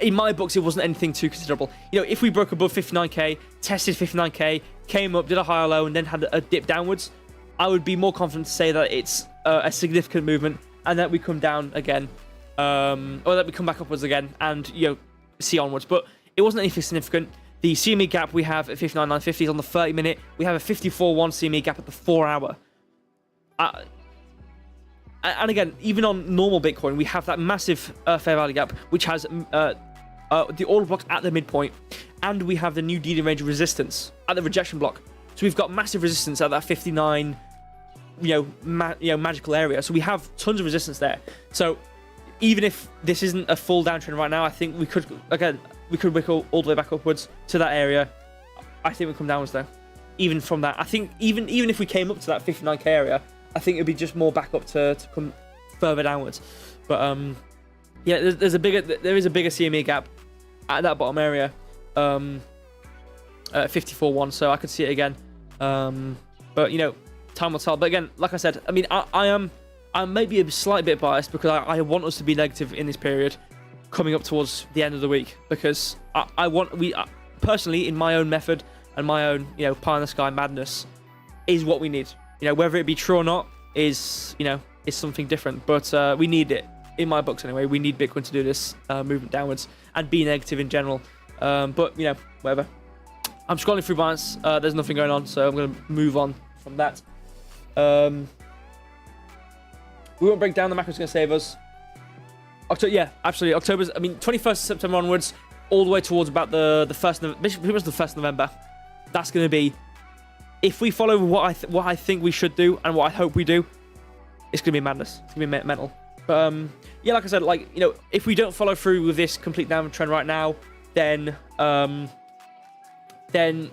in my books, it wasn't anything too considerable. If we broke above 59k, tested 59k, came up, did a higher low, and then had a dip downwards, I would be more confident to say that it's a significant movement, and that we come down again, or that we come back upwards again, and see onwards. But it wasn't anything significant. The CME gap we have at 59,950 is on the 30-minute. We have a 54.1 CME gap at the 4 hour. and again, even on normal Bitcoin, we have that massive fair value gap, which has the order blocks at the midpoint, and we have the new dealing range of resistance at the rejection block. So we've got massive resistance at that 59, magical area. So we have tons of resistance there. So even if this isn't a full downtrend right now, I think we could wick all the way back upwards to that area. I think we come downwards though. Even from that, I think even if we came up to that 59k area, I think it'd be just more back up to come further downwards. But yeah, there is a bigger CME gap at that bottom area, at 54.1. So I could see it again. But time will tell. But again, like I said, I mean, I may be a slight bit biased because I want us to be negative in this period coming up towards the end of the week, because personally, in my own method and my own pie in the sky madness, is what we need. Whether it be true or not is something different, but we need it in my books anyway. We need Bitcoin to do this movement downwards and be negative in general. But whatever. I'm scrolling through Binance. There's nothing going on, so I'm going to move on from that. We won't break down. The macro's going to save us. October, yeah, absolutely. 21st September onwards, all the way towards about the 1st, pretty much the 1st November. That's going to be, if we follow what I think we should do and what I hope we do, it's going to be madness. It's going to be mental. But yeah, like I said, if we don't follow through with this complete downward trend right now, then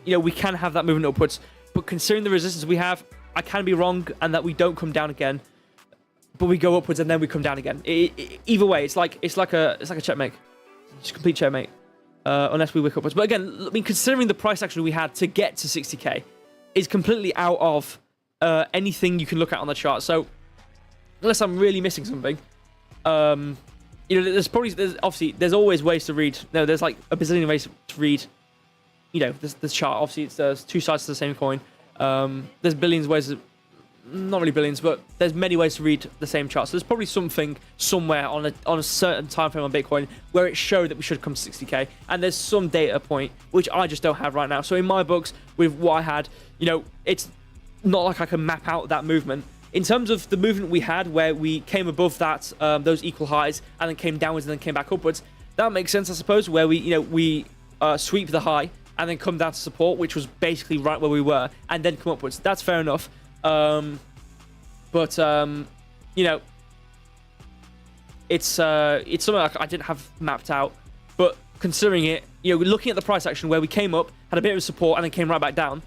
we can have that movement upwards. But considering the resistance we have, I can be wrong, and that we don't come down again, but we go upwards and then we come down again. Either way, it's like a checkmate. It's a complete checkmate, unless we wick upwards. But again, I mean, considering the price action we had to get to 60k is completely out of anything you can look at on the chart. So unless I'm really missing something, there's always ways to read. No, there's like a bazillion ways to read. This chart. Obviously, there's two sides to the same coin. There's billions of ways. Not really billions, but there's many ways to read the same chart. So there's probably something somewhere on a certain time frame on Bitcoin where it showed that we should come to 60k, and there's some data point which I just don't have right now. So in my books, with what I had, it's not like I can map out that movement. In terms of the movement we had, where we came above that those equal highs and then came downwards and then came back upwards, that makes sense, I suppose. Where we sweep the high and then come down to support, which was basically right where we were, and then come upwards. That's fair enough. It's something I didn't have mapped out. But considering it, looking at the price action where we came up, had a bit of support, and then came right back down,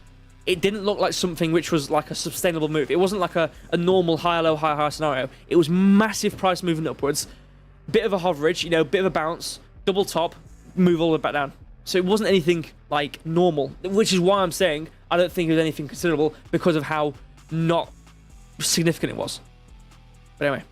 it didn't look like something which was like a sustainable move. It wasn't like a normal high-low, high-high scenario. It was massive price moving upwards, bit of a hoverage, bit of a bounce, double top, move all the way back down. So it wasn't anything like normal, which is why I'm saying I don't think it was anything considerable, because of how not significant it was. But anyway,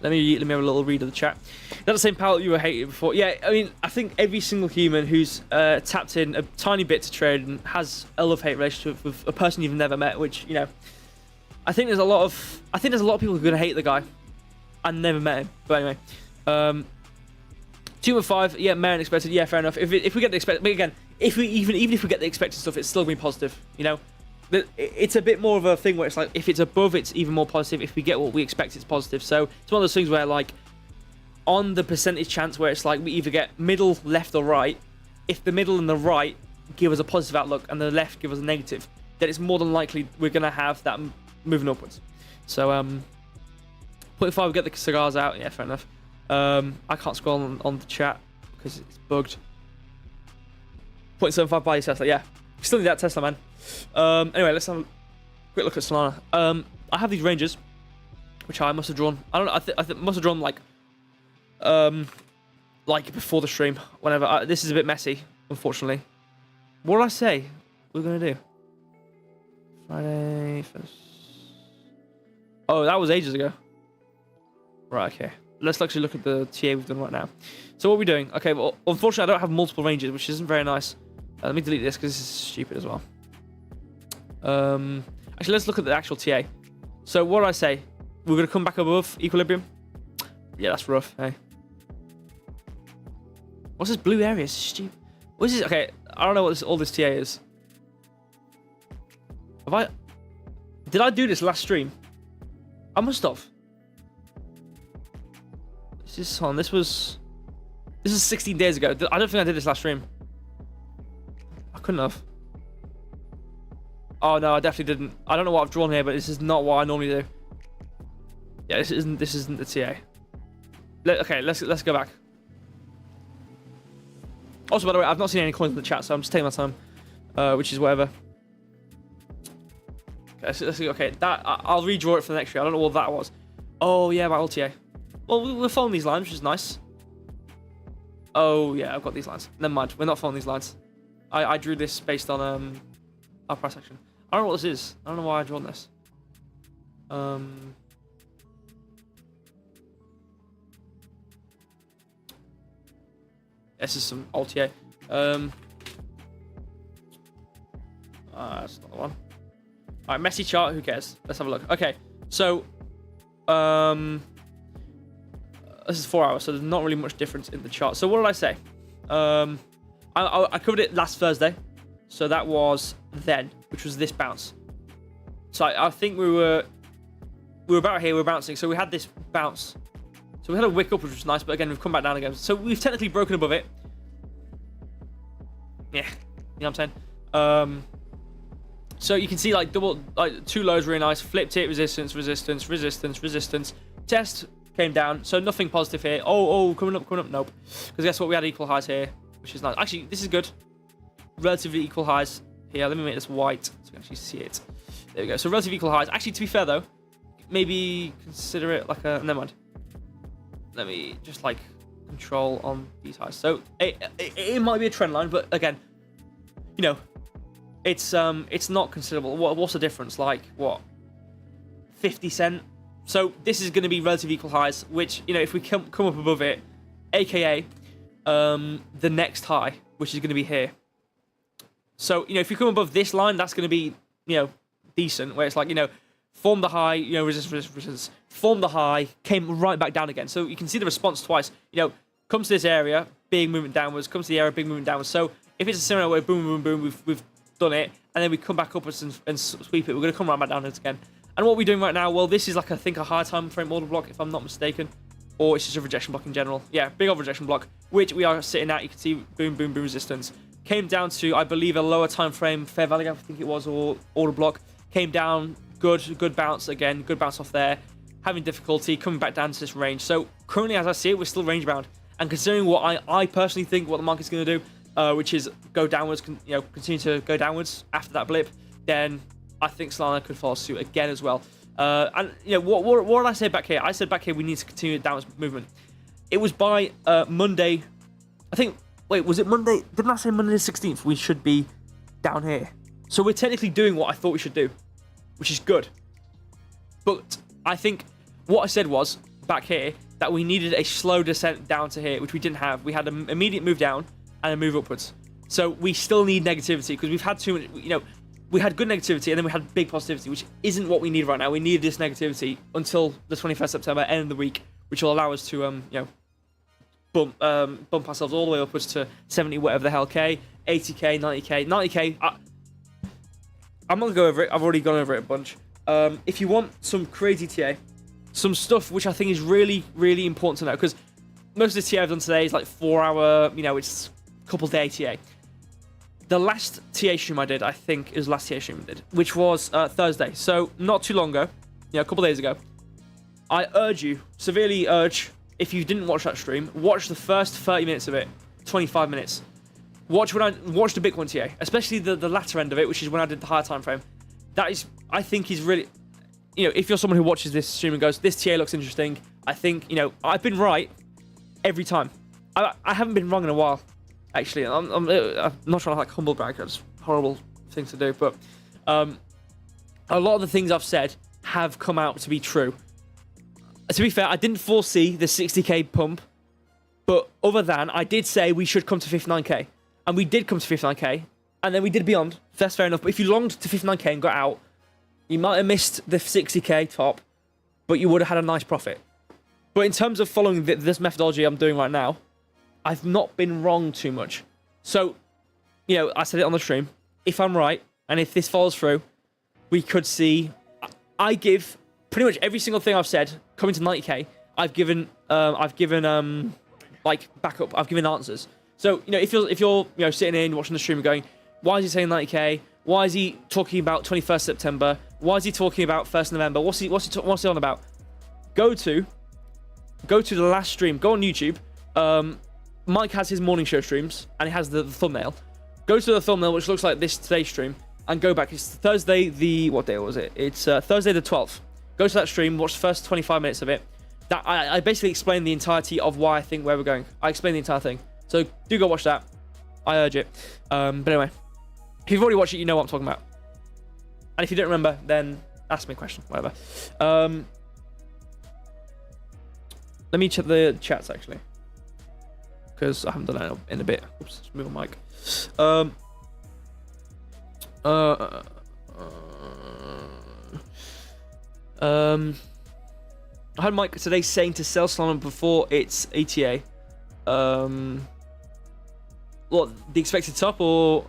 let me have a little read of the chat. That's the same pal you were hating before. Yeah, I mean, I think every single human who's tapped in a tiny bit to trade and has a love-hate relationship with a person you've never met, which I think there's a lot of people who are gonna hate the guy. I never met him, but anyway. 2.5, yeah, Marion expected, yeah, fair enough. If we get the expected, but again, even if we get the expected stuff, it's still gonna be positive. It's a bit more of a thing where it's like, if it's above, it's even more positive. If we get what we expect, it's positive. So it's one of those things where, like, on the percentage chance where it's like we either get middle, left, or right. If the middle and the right give us a positive outlook and the left give us a negative, then it's more than likely we're gonna have that moving upwards. So 0.5, we get the cigars out. Yeah, fair enough. I can't scroll on the chat because it's bugged. 0.75 buy your Tesla, yeah. Still need that Tesla, man. Anyway, let's have a quick look at Solana. I have these ranges, which I must have drawn. I don't know. I must have drawn like before the stream. Whenever this is a bit messy, unfortunately. What did I say we're gonna do? Friday first. Oh, that was ages ago. Right. Okay. Let's actually look at the TA we've done right now. So what are we doing? Okay, well, unfortunately, I don't have multiple ranges, which isn't very nice. Let me delete this because this is stupid as well. Actually, let's look at the actual TA. So what did I say? We're going to come back above equilibrium? Yeah, that's rough, hey? What's this blue area? It's stupid. What is this? Okay, I don't know what all this TA is. Have I Did I do this last stream? I must have. This was 16 days ago. I don't think I did this last stream. I couldn't have. Oh no, I definitely didn't. I don't know what I've drawn here, but this is not what I normally do. Yeah, this isn't the TA. Okay, let's go back. Also, by the way, I've not seen any coins in the chat, so I'm just taking my time, which is whatever. Okay, okay, that I'll redraw it for the next year. I don't know what that was. Oh yeah, my old TA. Well, we're following these lines, which is nice. Oh yeah, I've got these lines. Never mind, we're not following these lines. I drew this based on our price action. I don't know what this is. I don't know why I drawn this. This is some old TA. That's not the one. Alright, messy chart, who cares? Let's have a look. Okay, so this is 4 hours, so there's not really much difference in the chart. So what did I say? I covered it last Thursday. So that was then, which was this bounce. So I think we were about here, we were bouncing. So we had this bounce. So we had a wick up, which was nice, but again, we've come back down again. So we've technically broken above it. Yeah, you know what I'm saying? So you can see like two lows really nice. Flipped it, resistance, resistance, resistance, resistance. Test came down. So nothing positive here. Oh, coming up, nope. Because guess what? We had equal highs here, which is nice. Actually, this is good. Relatively equal highs here. Let me make this white so you can actually see it. There we go. So relatively equal highs. Actually, to be fair though, maybe consider it like a... Never mind. Let me just like control on these highs. So it might be a trend line, but again, you know, it's not considerable. What's the difference? Like what? 50 cent. So this is going to be relatively equal highs, which, you know, if we come up above it, aka the next high, which is going to be here. So, you know, if you come above this line, that's going to be, you know, decent, where it's like, you know, form the high, you know, resistance, form the high, came right back down again. So you can see the response twice. You know, comes to this area, big movement downwards, comes to the area, big movement downwards. So if it's a similar way, boom, boom, boom, we've done it, and then we come back upwards and sweep it, we're going to come right back down again. And what we're doing right now, well, this is like, I think, a high time frame order block, if I'm not mistaken, or it's just a rejection block in general. Yeah, big old rejection block, which we are sitting at. You can see boom, boom, boom resistance. Came down to, I believe, a lower time frame fair value gap, I think it was, or order block. Came down, good bounce again, good bounce off there. Having difficulty coming back down to this range. So currently, as I see it, we're still range bound. And considering what I personally think what the market's going to do, which is go downwards, you know, continue to go downwards after that blip, then I think Solana could follow suit again as well. And you know, what did I say back here? I said back here we need to continue the downwards movement. It was by Monday, I think. Wait, was it Monday? Didn't I say Monday the 16th? We should be down here. So we're technically doing what I thought we should do, which is good. But I think what I said was, back here, that we needed a slow descent down to here, which we didn't have. We had an immediate move down and a move upwards. So we still need negativity, because we've had too much, you know, we had good negativity and then we had big positivity, which isn't what we need right now. We need this negativity until the 21st September, end of the week, which will allow us to, you know, bump ourselves all the way upwards to 70 whatever the hell K, 80k, 90k. I'm not gonna go over it. I've already gone over it a bunch. If you want some crazy TA, some stuff which I think is really, really important to know, because most of the TA I've done today is like 4 hour, you know, it's a couple day TA. The last TA stream I did, I think, is the last TA stream I did, which was Thursday. So not too long ago, you know, a couple days ago. I urge you, severely urge, if you didn't watch that stream, watch the first 30 minutes of it, 25 minutes. Watch the Bitcoin TA, especially the latter end of it, which is when I did the higher time frame. That is, I think, is really, you know, if you're someone who watches this stream and goes, this TA looks interesting, I think, you know, I've been right every time. I haven't been wrong in a while, actually. I'm not trying to like humble brag, that's a horrible thing to do, but a lot of the things I've said have come out to be true. To be fair, I didn't foresee the 60k pump, but other than, I did say we should come to 59k, and we did come to 59k, and then we did beyond. That's fair enough, but if you longed to 59k and got out, you might have missed the 60k top, but you would have had a nice profit. But in terms of following this methodology I'm doing right now, I've not been wrong too much. So, you know, I said it on the stream, if I'm right, and if this follows through, we could see I give pretty much every single thing I've said coming to 90k. I've given like backup. I've given answers. So if you're sitting in watching the stream and going, why is he saying 90k? Why is he talking about 21st September? Why is he talking about 1st November? What's he on about? Go to the last stream. Go on YouTube. Mike has his morning show streams, and he has the thumbnail. Go to the thumbnail, which looks like today's stream, and go back. It's Thursday, what day was it? It's Thursday the 12th. Go to that stream, watch the first 25 minutes of it. That I basically explained the entirety of why I think where we're going. I explained the entire thing. So do go watch that. I urge it. But anyway, if you've already watched it, you know what I'm talking about. And if you don't remember, then ask me a question, whatever. Let me check the chats, actually. Because I haven't done that in a bit. Oops, let's move on mic. I heard Mike today saying to sell Solana before its ETA. What, the expected top or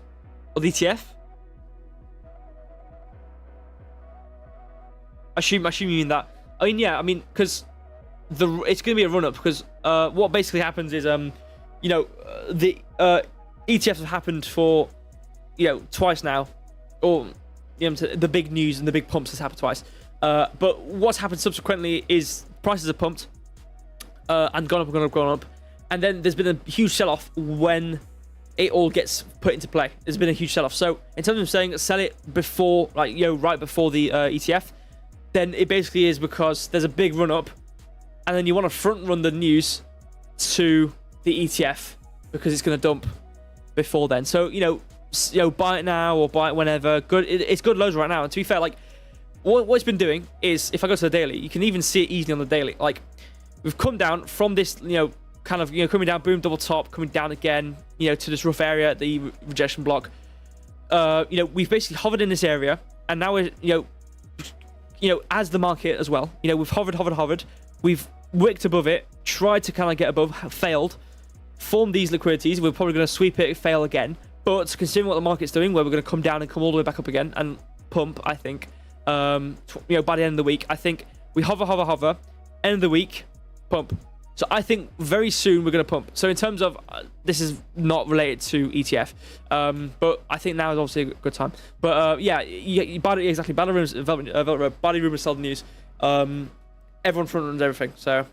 the ETF? I assume you mean that. I mean, yeah, because it's going to be a run-up, because what basically happens is, the ETFs have happened for, twice now, or the big news and the big pumps has happened twice. But what's happened subsequently is prices are pumped and gone up, and then there's been a huge sell-off when it all gets put into play. There's been a huge sell-off. So in terms of saying sell it before, right before the ETF, then it basically is because there's a big run-up, and then you want to front-run the news to the ETF because it's going to dump before then. So buy it now or buy it whenever. Good, it's good lows right now. And to be fair, what it's been doing is, if I go to the daily, you can even see it easily on the daily. We've come down from this, coming down, boom, double top, coming down again, to this rough area at the rejection block. We've basically hovered in this area, and now we're, as the market as well, we've hovered. We've wicked above it, tried to kind of get above, failed, formed these liquidities. We're probably going to sweep it, fail again. But considering what the market's doing, where we're going to come down and come all the way back up again and pump, I think, by the end of the week, I think we hover, end of the week, pump. So I think very soon we're going to pump. So in terms of, this is not related to ETF, but I think now is obviously a good time. But exactly, Body Rumors sell the news. Everyone front runs everything. So,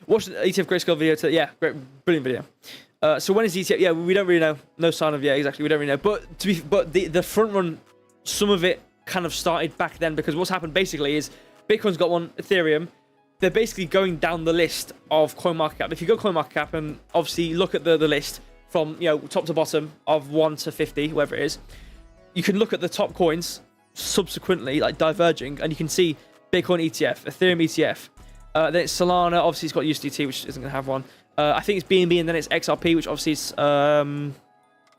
watch the ETF Grayscale video. Great, brilliant video. So when is ETF? Yeah, we don't really know. No sign of exactly. We don't really know. But the front run, some of it kind of started back then, because what's happened basically is Bitcoin's got one, Ethereum. They're basically going down the list of CoinMarketCap. If you go CoinMarketCap and obviously look at the list from top to bottom of 1 to 50, whatever it is, you can look at the top coins subsequently diverging, and you can see Bitcoin ETF, Ethereum ETF. Then it's Solana. Obviously, it's got USDT, which isn't going to have one. I think it's BNB, and then it's XRP, which obviously is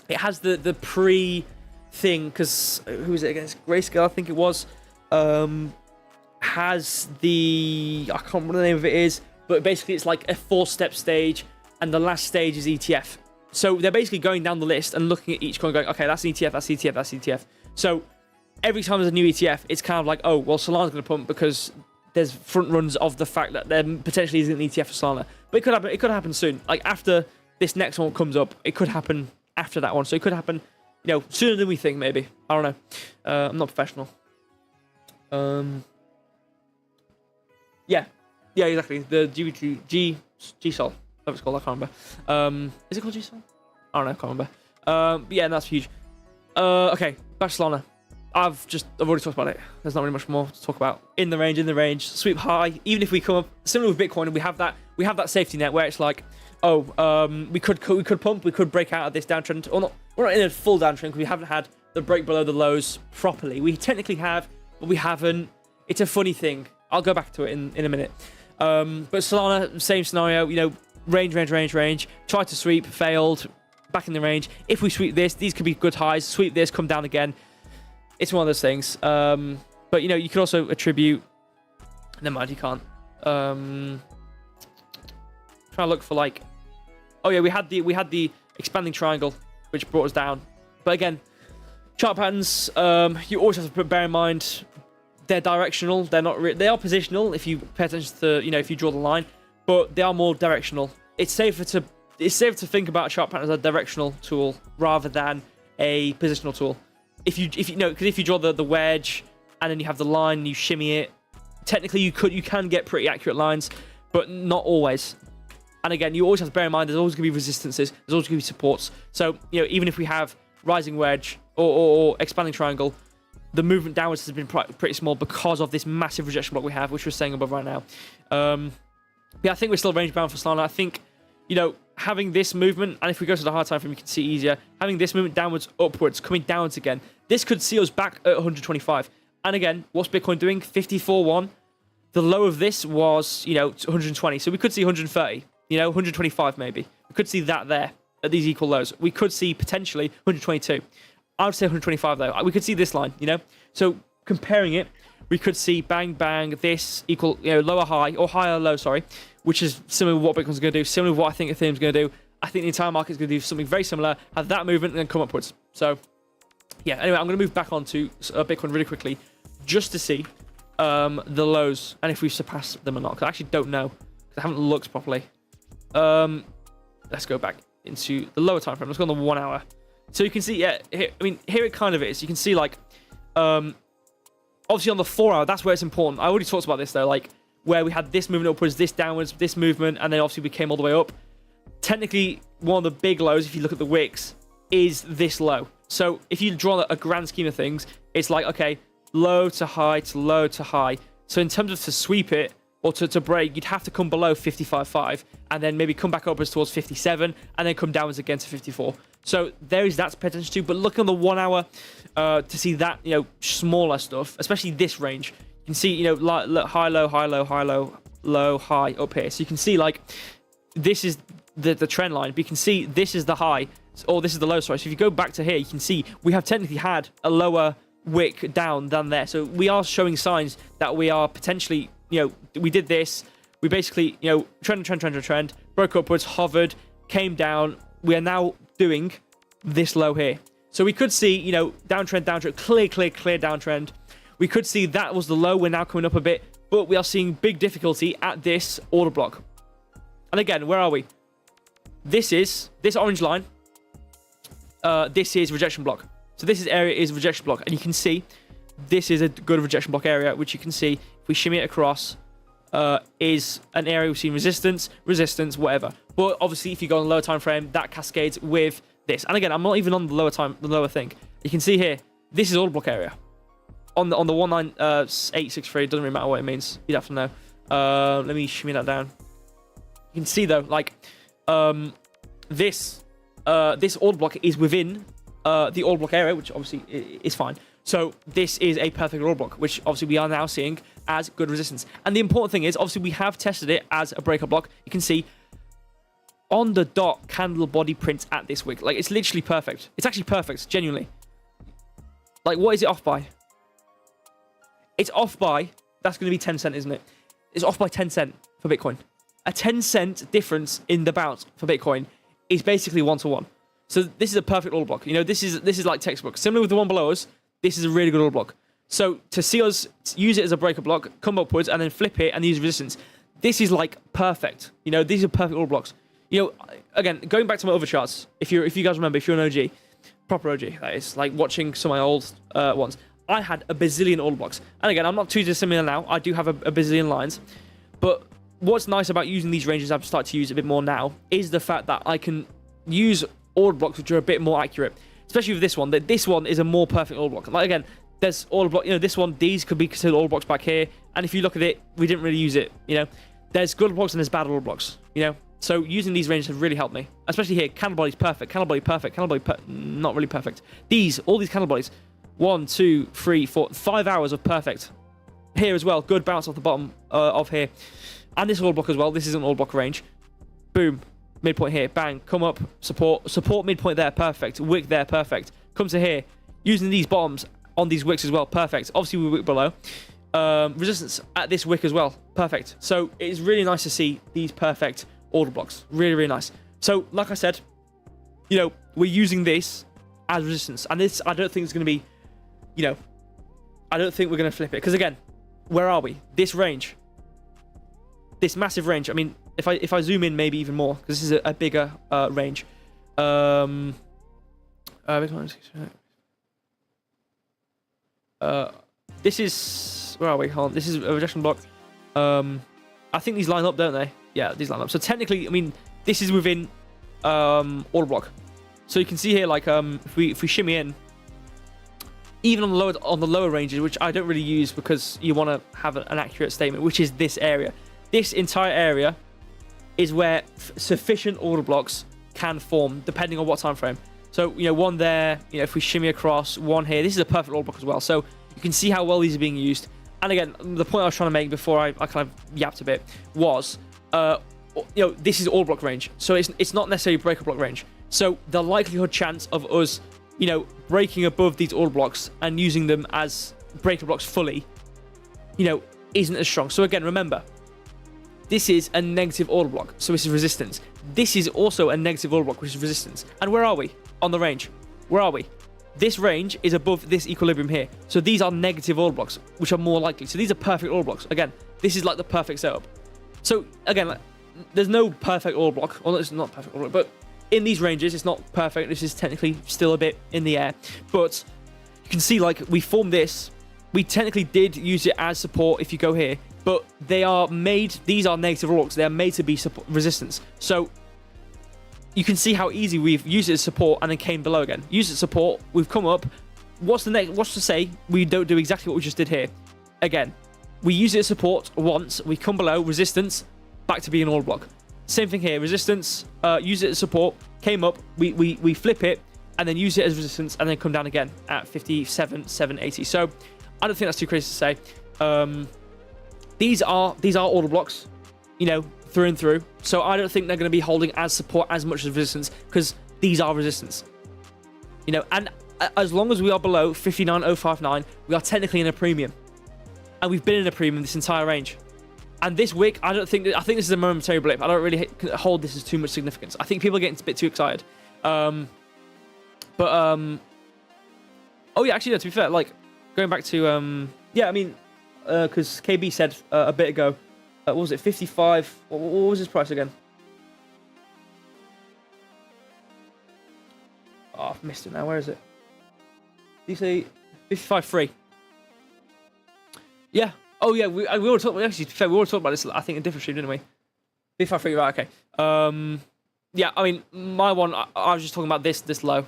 it has the pre thing, because who is it against? Grayscale, I think it was. Has the, I can't remember what the name of it is, but basically it's like a 4-step stage, and the last stage is ETF. So they're basically going down the list and looking at each coin, going, okay, that's an ETF, that's ETF, that's ETF. So every time there's a new ETF, it's kind of like, oh, well, Solana's going to pump because there's front runs of the fact that there potentially isn't an ETF for Solana. But it could happen. It could happen soon. After this next one comes up, it could happen after that one. So it could happen, sooner than we think. Maybe, I don't know. I'm not professional. Yeah, exactly. The G-Sol. Whatever it's called, I can't remember. Is it called G-Sol? I don't know. I can't remember. But yeah, that's huge. Okay, back to Solana. I've already talked about it. There's not really much more to talk about. In the range, sweep high. Even if we come up, similar with Bitcoin, we have that safety net where it's like, we could pump, we could break out of this downtrend, or not. We're not in a full downtrend because we haven't had the break below the lows properly. We technically have, but we haven't. It's a funny thing. I'll go back to it in a minute. But Solana, same scenario. Range. Tried to sweep, failed. Back in the range. If we sweep this, these could be good highs. Sweep this, come down again. It's one of those things. But you could also attribute. Never mind, you can't. Trying to look for we had the expanding triangle, which brought us down. But again, Chart patterns, you always have to bear in mind they're directional. They're not. They are positional if you pay attention to, if you draw the line, but they are more directional. It's safer to think about a chart pattern as a directional tool rather than a positional tool. If you because if you draw the wedge and then you have the line and you shimmy it, technically you can get pretty accurate lines, but not always. And again, you always have to bear in mind there's always going to be resistances, there's always going to be supports. So even if we have rising wedge or expanding triangle, the movement downwards has been pretty small because of this massive rejection block we have, which we're saying above right now. Yeah, I think we're still range bound for Solana. I think, having this movement, and if we go to the hard time frame, you can see easier, having this movement downwards, upwards, coming downwards again, this could see us back at 125. And again, what's Bitcoin doing? 54.1. The low of this was, 120. So we could see 130, 125 maybe. We could see that there at these equal lows. We could see potentially 122. I would say 125 though. We could see this line, So comparing it, we could see bang, bang, this equal, lower high, or higher low, sorry, which is similar to what Bitcoin's going to do, similar to what I think Ethereum's going to do. I think the entire market's going to do something very similar, have that movement, and then come upwards. So, yeah, anyway, I'm going to move back on to Bitcoin really quickly, just to see the lows, and if we've surpassed them or not, because I actually don't know, because I haven't looked properly. Let's go back into the lower time frame. Let's go on the 1 hour. So you can see, here it kind of is. You can see, obviously on the 4 hour, that's where it's important. I already talked about this, though, where we had this movement upwards, this downwards, this movement, and then obviously we came all the way up. Technically, one of the big lows, if you look at the wicks, is this low. So if you draw a grand scheme of things, it's like, okay, low to high to low to high. So in terms of to sweep it, or to break, you'd have to come below 55.5, and then maybe come back upwards towards 57, and then come downwards again to 54. So there is that to pay attention to. But look on the 1 hour to see that, smaller stuff, especially this range. You can see, high, low, high, low, high, low, low, high up here. So you can see, this is the trend line. But you can see this is the high, or this is the low, sorry. So if you go back to here, you can see we have technically had a lower wick down than there. So we are showing signs that we are potentially, we did this. We basically, trend, broke upwards, hovered, came down. We are now doing this low here. So we could see, downtrend, clear downtrend. We could see that was the low. We're now coming up a bit, but we are seeing big difficulty at this order block. And again, where are we? This is this orange line. This is rejection block. So this area is rejection block, and you can see this is a good rejection block area, which you can see if we shimmy it across, is an area we've seen resistance, whatever. But obviously, if you go on the lower time frame, that cascades with this. And again, I'm not even on the lower thing. You can see here, this is order block area. On the 19863, it doesn't really matter what it means. You'd have to know. Let me shimmy that down. You can see though, this order block is within the order block area, which obviously is fine. So this is a perfect order block, which obviously we are now seeing as good resistance. And the important thing is, obviously, we have tested it as a breaker block. You can see on the dot candle body print at this wick. It's literally perfect. It's actually perfect, genuinely. What is it off by? It's off by, that's going to be 10 cent, isn't it? It's off by 10 cent for Bitcoin. A 10 cent difference in the bounce for Bitcoin is basically 1-to-1. So this is a perfect order block. This is like textbook. Similar with the one below us, this is a really good order block. So to see us use it as a breaker block, come upwards, and then flip it and use resistance, this is perfect. These are perfect order blocks. Again, going back to my other charts, if you guys remember, if you're an OG, proper OG, that is, watching some of my old ones, I had a bazillion order blocks. And again, I'm not too dissimilar now. I do have a bazillion lines. But what's nice about using these ranges, I've started to use a bit more now, is the fact that I can use order blocks which are a bit more accurate. Especially with this one. This one is a more perfect order block. Again, there's order block, this one, these could be considered order blocks back here. And if you look at it, we didn't really use it, There's good order blocks and there's bad order blocks, So using these ranges have really helped me. Especially here, candle body's perfect, candle body perfect, candle body not really perfect. All these candle bodies, 1, 2, 3, 4, 5 hours of perfect. Here as well, good bounce off the bottom of here. And this order block as well, this is an order block range. Boom. Midpoint here, bang, come up, support midpoint there, perfect, wick there, perfect. Come to here, using these bottoms on these wicks as well, perfect. Obviously we wick below. Resistance at this wick as well, perfect. So it's really nice to see these perfect order blocks, really, really nice. So like I said, we're using this as resistance. And this, I don't think is going to be, you know, I don't think we're going to flip it. Because again, where are we? This range. This massive range. I mean, if I zoom in maybe even more, because this is a bigger range. This is, where are we? Hold on. This is a rejection block. I think these line up, don't they? Yeah, these line up. So technically, I mean, this is within order block. So you can see here, like, if we shimmy in, even on the lower ranges, which I don't really use because you want to have an accurate statement, which is this area. This entire area is where sufficient order blocks can form, depending on what time frame. So, you know, one there, you know, if we shimmy across, one here, this is a perfect order block as well. So you can see how well these are being used. And again, the point I was trying to make before I kind of yapped a bit was, you know, this is order block range. So it's not necessarily breaker block range. So the likelihood chance of us, you know, breaking above these order blocks and using them as breaker blocks fully, you know, isn't as strong. So again, remember, this is a negative order block, so this is resistance. This is also a negative order block, which is resistance. And where are we on the range? Where are we? This range is above this equilibrium here. So these are negative order blocks, which are more likely. So these are perfect order blocks. Again, this is like the perfect setup. So again, like, there's no perfect order block. Well, it's not perfect order block, but in these ranges, it's not perfect. This is technically still a bit in the air. But you can see, like, we formed this. We technically did use it as support if you go here. But they are made, these are negative order blocks. They are made to be resistance. So you can see how easy we've used it as support and then came below again. Used it as support, we've come up. What's the next? What's to say we don't do exactly what we just did here? Again, we use it as support once, we come below, resistance, back to being an order block. Same thing here, resistance, use it as support, came up, we flip it, and then use it as resistance, and then come down again at 57,780. So I don't think that's too crazy to say. These are order blocks, you know, through and through. So I don't think they're going to be holding as support as much as resistance, because these are resistance. You know, and as long as we are below 59,059, we are technically in a premium. And we've been in a premium this entire range. And this wick, I think this is a momentary blip. I don't really hold this as too much significance. I think people are getting a bit too excited. Oh yeah, actually, no, to be fair, like, going back to, yeah, I mean, because KB said a bit ago, what was it, 55, what was his price again? Oh, I've missed it now, where is it? Did you say 55.3? Yeah. Oh yeah, we were talking, actually, to be fair, we were talking about this, I think, in a different stream, didn't we? 55.3, right, okay. Yeah, I mean, my one, I was just talking about this low.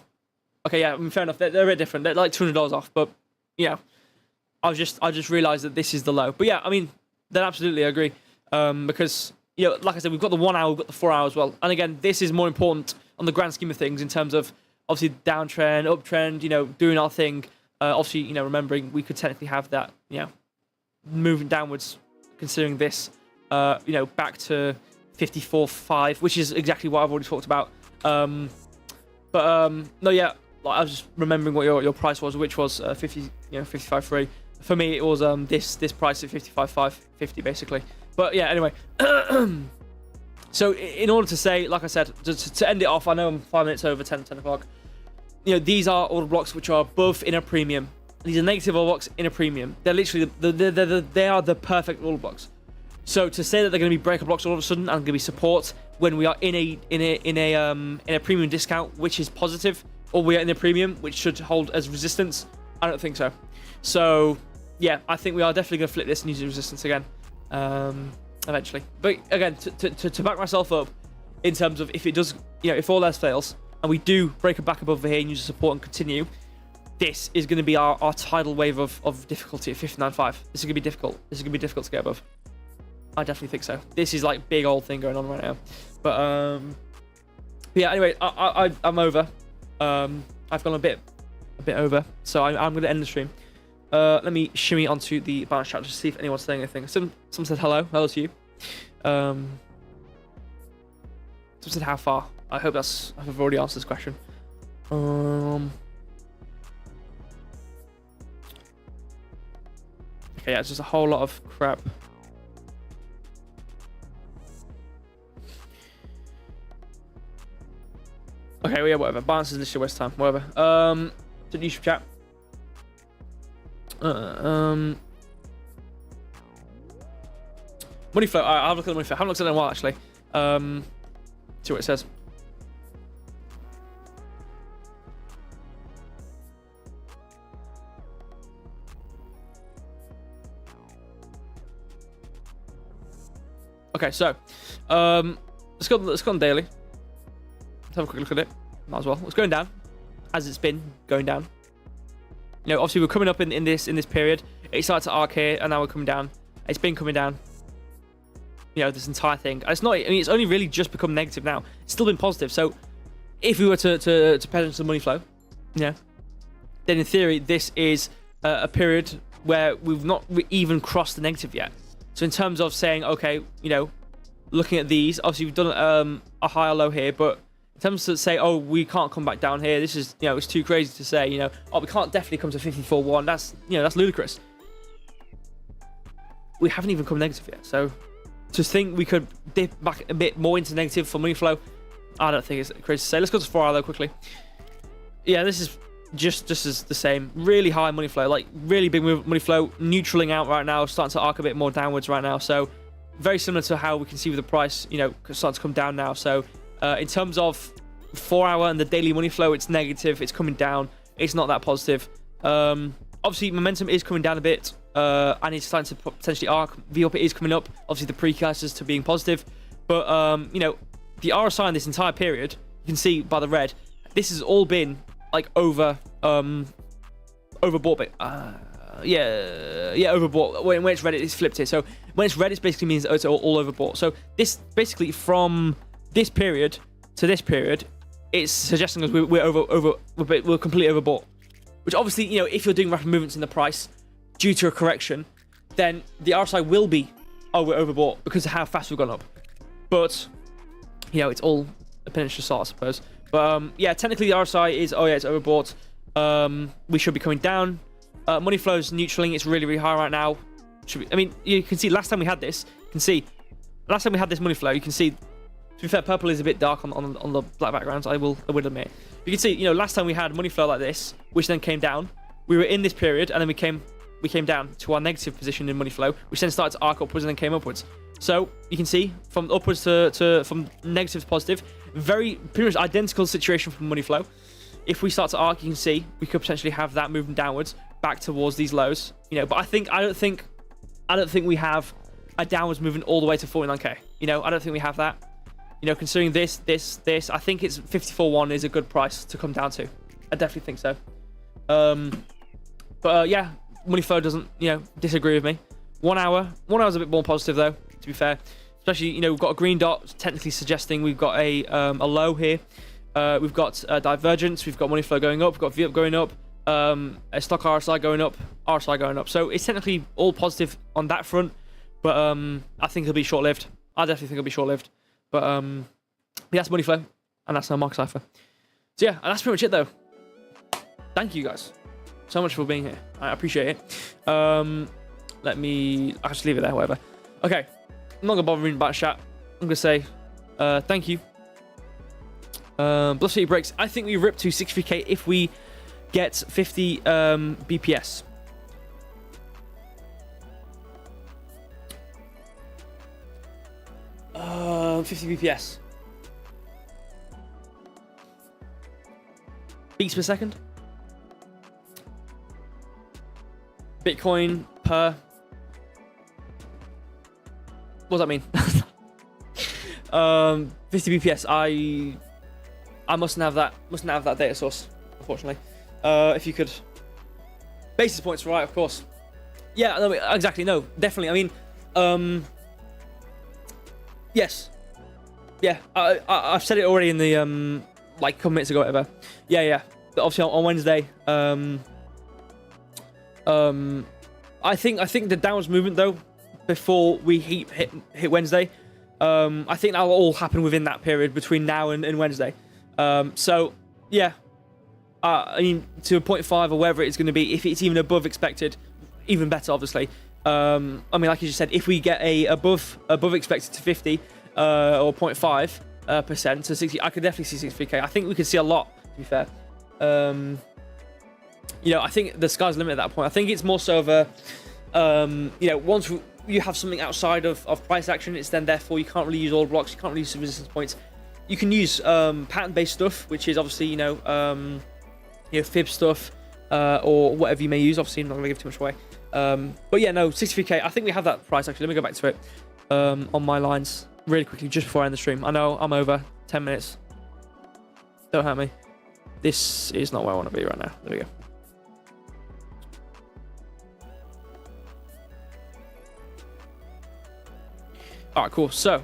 Okay, yeah, I mean, fair enough, they're a bit different, they're like $200 off, but, you know, I just realised that this is the low. But yeah, I mean, then absolutely I agree. Because, you know, like I said, we've got the 1 hour, we've got the 4 hour as well. And again, this is more important on the grand scheme of things in terms of, obviously, downtrend, uptrend, you know, doing our thing. Obviously, you know, remembering we could technically have that, you know, moving downwards, considering this, you know, back to 54.5, which is exactly what I've already talked about. No, yeah, like, I was just remembering what your price was, which was 55.3. For me, it was this price at 55.550 basically. But yeah, anyway. So in order to say, like I said, to end it off, I know I'm 5 minutes over 10 o'clock. You know, these are order blocks which are above in a premium. These are negative order blocks in a premium. They're literally they are the perfect order blocks. So to say that they're going to be breaker blocks all of a sudden and going to be support when we are in a premium discount, which is positive, or we are in a premium which should hold as resistance, I don't think so. So yeah, I think we are definitely going to flip this and use the resistance again, eventually. But again, to back myself up in terms of if it does, you know, if all else fails and we do break it back above here and use the support and continue, this is going to be our tidal wave of difficulty at 59.5. This is going to be difficult. This is going to be difficult to get above. I definitely think so. This is like big old thing going on right now. But yeah, anyway, I'm over. I've gone a bit over, so I'm going to end the stream. Let me shimmy onto the balance chat just to see if anyone's saying anything. Some said hello to you. Some said how far. I hope I've already answered this question. Okay, yeah, it's just a whole lot of crap. Okay, Okay, well, yeah, whatever. Balance is literally waste time. Whatever. To the YouTube chat. Money flow. I'll have a look at the money flow. I haven't looked at it in a while, actually. See what it says. Okay, so let's go on daily. Let's have a quick look at it. Might as well. It's going down, as it's been going down. You know, obviously we're coming up in this period. It started to arc here, and now we're coming down. It's been coming down. You know, this entire thing. It's not. I mean, it's only really just become negative now. It's still been positive. So, if we were to pencil some money flow, yeah, then in theory this is a period where we've not even crossed the negative yet. So in terms of saying, okay, you know, looking at these, obviously we've done a high or low here, but in terms of say, oh, we can't come back down here. This is, you know, it's too crazy to say, you know, oh, we can't definitely come to 54.1. That's, you know, that's ludicrous. We haven't even come negative yet. So to think we could dip back a bit more into negative for money flow, I don't think it's crazy to say. Let's go to 4 hour though quickly. Yeah, this is just as the same. Really high money flow, like really big money flow, neutraling out right now, starting to arc a bit more downwards right now. So very similar to how we can see with the price, you know, starting to come down now. So in terms of 4 hour and the daily money flow, it's negative. It's coming down. It's not that positive. Obviously, momentum is coming down a bit, and it's starting to potentially arc. VWAP is coming up. Obviously, the precursors to being positive. But you know, the RSI in this entire period, you can see by the red, this has all been like overbought bit. Overbought. When it's red, it's flipped here. So when it's red, it basically means it's all overbought. So this basically from this period to this period, it's suggesting us we're completely overbought. Which obviously, you know, if you're doing rapid movements in the price due to a correction, then the RSI will be, oh, we're overbought because of how fast we've gone up. But you know, it's all a peninsula salt, I suppose. But yeah, technically the RSI is, oh yeah, it's overbought. We should be coming down. Money flow is neutraling. It's really, really high right now. I mean, you can see last time we had this. You can see last time we had this money flow. You can see, to be fair, purple is a bit dark on the black backgrounds. I will admit. You can see, you know, last time we had money flow like this, which then came down. We were in this period, and then we came down to our negative position in money flow, which then started to arc upwards and then came upwards. So you can see from upwards from negative to positive, pretty much identical situation from money flow. If we start to arc, you can see we could potentially have that moving downwards back towards these lows. You know, but I don't think we have a downwards movement all the way to 49k. You know, I don't think we have that. You know, considering this, I think it's 54.1 is a good price to come down to. I definitely think so. Yeah, money flow doesn't, you know, disagree with me. 1 hour is a bit more positive though, to be fair. Especially, you know, we've got a green dot technically suggesting we've got a low here. We've got divergence. We've got money flow going up. We've got VWAP going up. A stock RSI going up. RSI going up. So it's technically all positive on that front. But I think it'll be short-lived. I definitely think it'll be short-lived. But yeah, that's money flow, and that's our market cipher. So yeah, and that's pretty much it though. Thank you guys so much for being here. I appreciate it. I'll just leave it there, whatever. Okay, I'm not gonna bother reading about chat. I'm gonna say thank you. Bluff City breaks. I think we rip to 63k if we get 50 BPS. 50 BPS. Beats per second. Bitcoin per. What does that mean? 50 BPS. I mustn't have that. Mustn't have that data source, unfortunately. If you could. Basis points, right? Of course. Yeah. No, exactly. No. Definitely. I mean. Yes. Yeah. I've said it already in the like a couple minutes ago, whatever. Yeah. But obviously on Wednesday. I think the downwards movement though, before we hit Wednesday, I think that will all happen within that period between now and Wednesday. So yeah, I mean to a 0.5 or wherever it's going to be, if it's even above expected, even better, obviously. I mean, like you just said, if we get a above expected to 50 or 0.5, percent to 60. I could definitely see 63k. I think we could see a lot, to be fair. You know, I think the sky's the limit at that point. I think it's more so of a, you know, once you have something outside of price action, it's then therefore you can't really use all blocks, you can't really use resistance points. You can use pattern-based stuff, which is obviously, you know, fib stuff, or whatever you may use. Obviously, I'm not going to give too much away. But yeah, no, 63k. I think we have that price actually. Let me go back to it on my lines really quickly just before I end the stream. I know I'm over 10 minutes. Don't hurt me. This is not where I want to be right now. There we go. All right, cool. So,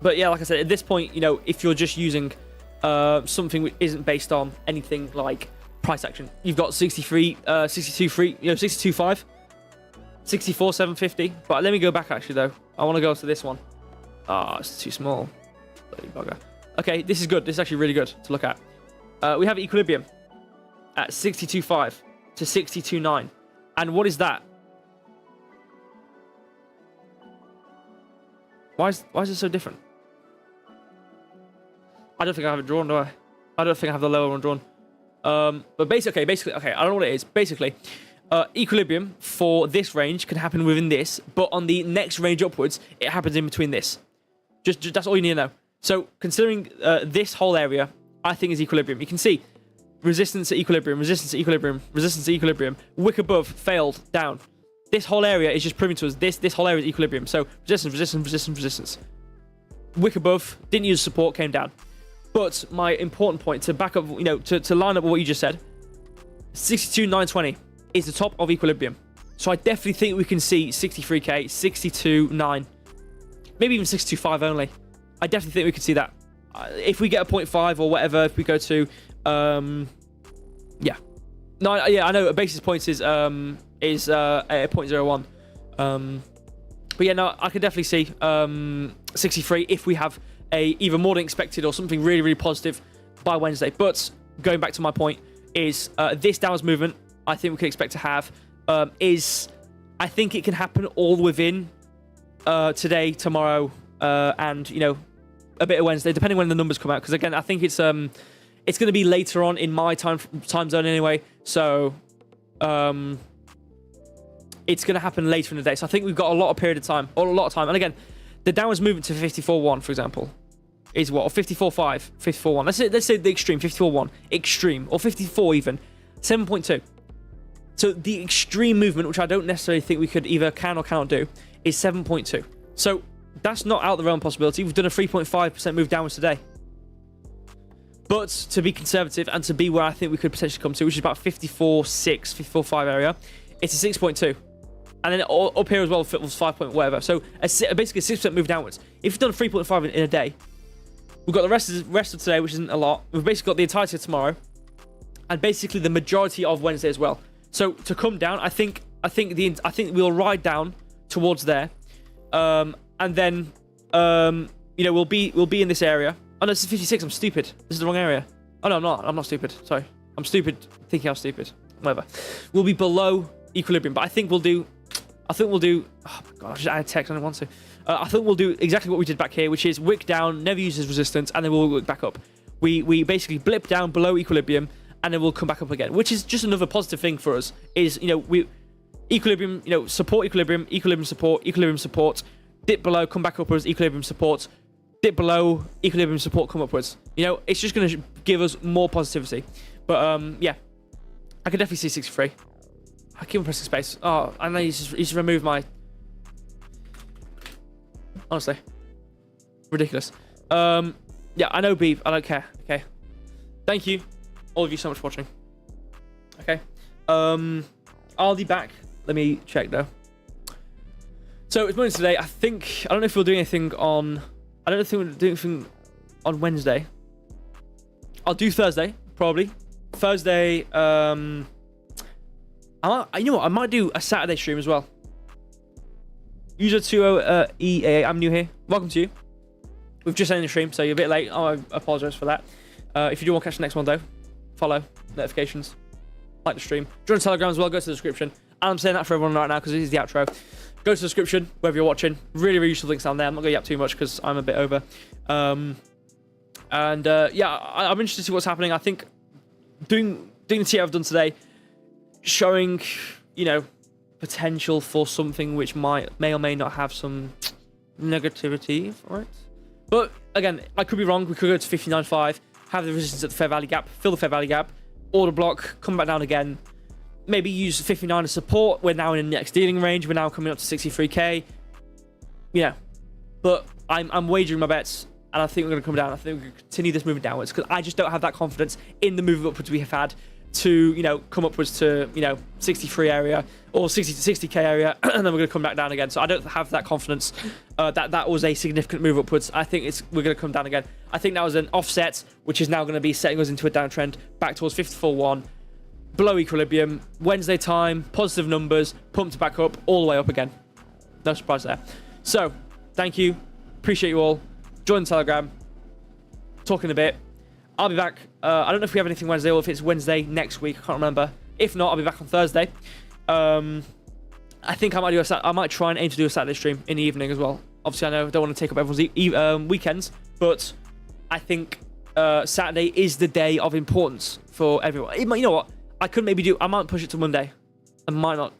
but yeah, like I said, at this point, you know, if you're just using something which isn't based on anything like price action, you've got 63, 62 free, you know, 62.5, 64.750. But let me go back actually though. I want to go to this one. Ah, it's too small. Bloody bugger. Okay, this is good. This is actually really good to look at. We have equilibrium at 62.5 to 62.9, and what is that? Why is it so different? I don't think I have it drawn, do I? I don't think I have the lower one drawn. But basically, okay, I don't know what it is. Basically, equilibrium for this range can happen within this, but on the next range upwards, it happens in between this. Just that's all you need to know. So considering this whole area, I think is equilibrium. You can see resistance at equilibrium, resistance at equilibrium, resistance at equilibrium. Wick above failed down. This whole area is just proving to us this whole area is equilibrium. So resistance, resistance, resistance, resistance. Wick above didn't use support, came down. But my important point to back up, you know, to line up with what you just said, 62.920 is the top of equilibrium. So I definitely think we can see 63k, 62.9, maybe even 62.5 only. I definitely think we could see that. If we get a 0.5 or whatever, if we go to, yeah. No, yeah, I know a basis points is a 0.01. But yeah, no, I could definitely see 63 if we have a either more than expected or something really, really positive by Wednesday. But going back to my point is this downwards movement I think we can expect to have is, I think it can happen all within today, tomorrow, and, you know, a bit of Wednesday, depending when the numbers come out. Because again, I think it's going to be later on in my time zone anyway. So it's going to happen later in the day. So I think we've got a lot of period of time, or a lot of time. And again, the downwards movement to 54.1, for example, is what? Or 54.5, 54.1. Let's say the extreme, 54.1, extreme, or 54 even, 7.2. So the extreme movement, which I don't necessarily think we could either can or cannot do, is 7.2. So that's not out of the realm of possibility. We've done a 3.5% move downwards today. But to be conservative and to be where I think we could potentially come to, which is about 54.6, 54.5 area, it's a 6.2. And then up here as well, it was 5 point whatever. So basically a 6% move downwards. If you've done a 3.5 in a day, we've got the rest of today, which isn't a lot. We've basically got the entirety of tomorrow, and basically the majority of Wednesday as well. So to come down, I think we'll ride down towards there, and then you know, we'll be in this area. Oh no, this is 56. I'm stupid. This is the wrong area. Oh no, I'm not. I'm not stupid. Sorry, I'm stupid thinking I'm stupid. Whatever. We'll be below equilibrium, but I think we'll do. Oh my god, I just added text. I don't want to. I think we'll do exactly what we did back here, which is wick down, never uses resistance, and then we'll wick back up. We basically blip down below equilibrium, and then we'll come back up again, which is just another positive thing for us. Is, you know, equilibrium, you know, support equilibrium, equilibrium support, dip below, come back upwards, equilibrium support, dip below, equilibrium support, come upwards. You know, it's just going to give us more positivity. But yeah, I can definitely see 63. I keep on pressing space. Oh, I know he's just removed my... Honestly. Ridiculous. Yeah, I know, Beep. I don't care. Okay. Thank you, all of you, so much for watching. Okay. I'll be back. Let me check, though. So, it's Monday today. I don't know if we'll do anything on... I don't think we'll do anything on Wednesday. I'll do Thursday, probably. Thursday, you know what? I might do a Saturday stream as well. User 20EA, I'm new here. Welcome to you. We've just ended the stream, so you're a bit late. Oh, I apologize for that. If you do want to catch the next one, though, follow, notifications, like the stream. Join the Telegram as well, go to the description. And I'm saying that for everyone right now because this is the outro. go to the description wherever you're watching. Really, really useful links down there. I'm not going to yap too much because I'm a bit over. Yeah, I'm interested to see what's happening. I think doing the TA I've done today, showing, you know, potential for something which may or may not have some negativity for it. But again, I could be wrong. We could go to 59.5, have the resistance at the fair value gap, fill the fair value gap, order block, come back down again. Maybe use 59 as support. We're now in the next dealing range. We're now coming up to 63k. Yeah, but I'm wagering my bets, and I think we're going to come down. I think we're going to continue this moving downwards because I just don't have that confidence in the move upwards we have had to, you know, come upwards to, you know, 63 area or 60k area, and then we're going to come back down again. So I don't have that confidence that was a significant move upwards. I think we're going to come down again. I think that was an offset, which is now going to be setting us into a downtrend back towards 54.1, below equilibrium. Wednesday time, positive numbers, pumped back up, all the way up again. No surprise there. So thank you, appreciate you all. Join the Telegram. Talk in a bit. I'll be back. I don't know if we have anything Wednesday or if it's Wednesday next week. I can't remember. If not, I'll be back on Thursday. I think I might I might try and aim to do a Saturday stream in the evening as well. Obviously, I know I don't want to take up everyone's weekends, but I think Saturday is the day of importance for everyone. You know what? I might push it to Monday. I might not.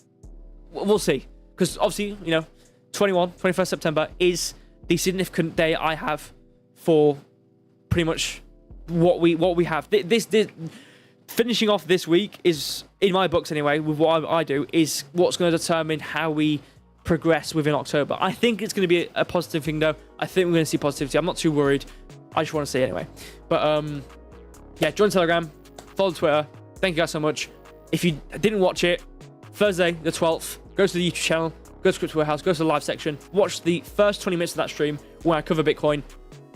We'll see. Because obviously, you know, 21st September is the significant day I have for pretty much what we have. This finishing off this week is, in my books anyway, with what I do, is what's going to determine how we progress within October. I think it's going to be a positive thing, though. I think we're going to see positivity. I'm not too worried. I just want to see it anyway. But yeah, join Telegram, follow Twitter. Thank you guys so much. If you didn't watch it, Thursday the 12th, go to the YouTube channel, go to Crypto Warehouse, go to the live section, watch the first 20 minutes of that stream where I cover Bitcoin.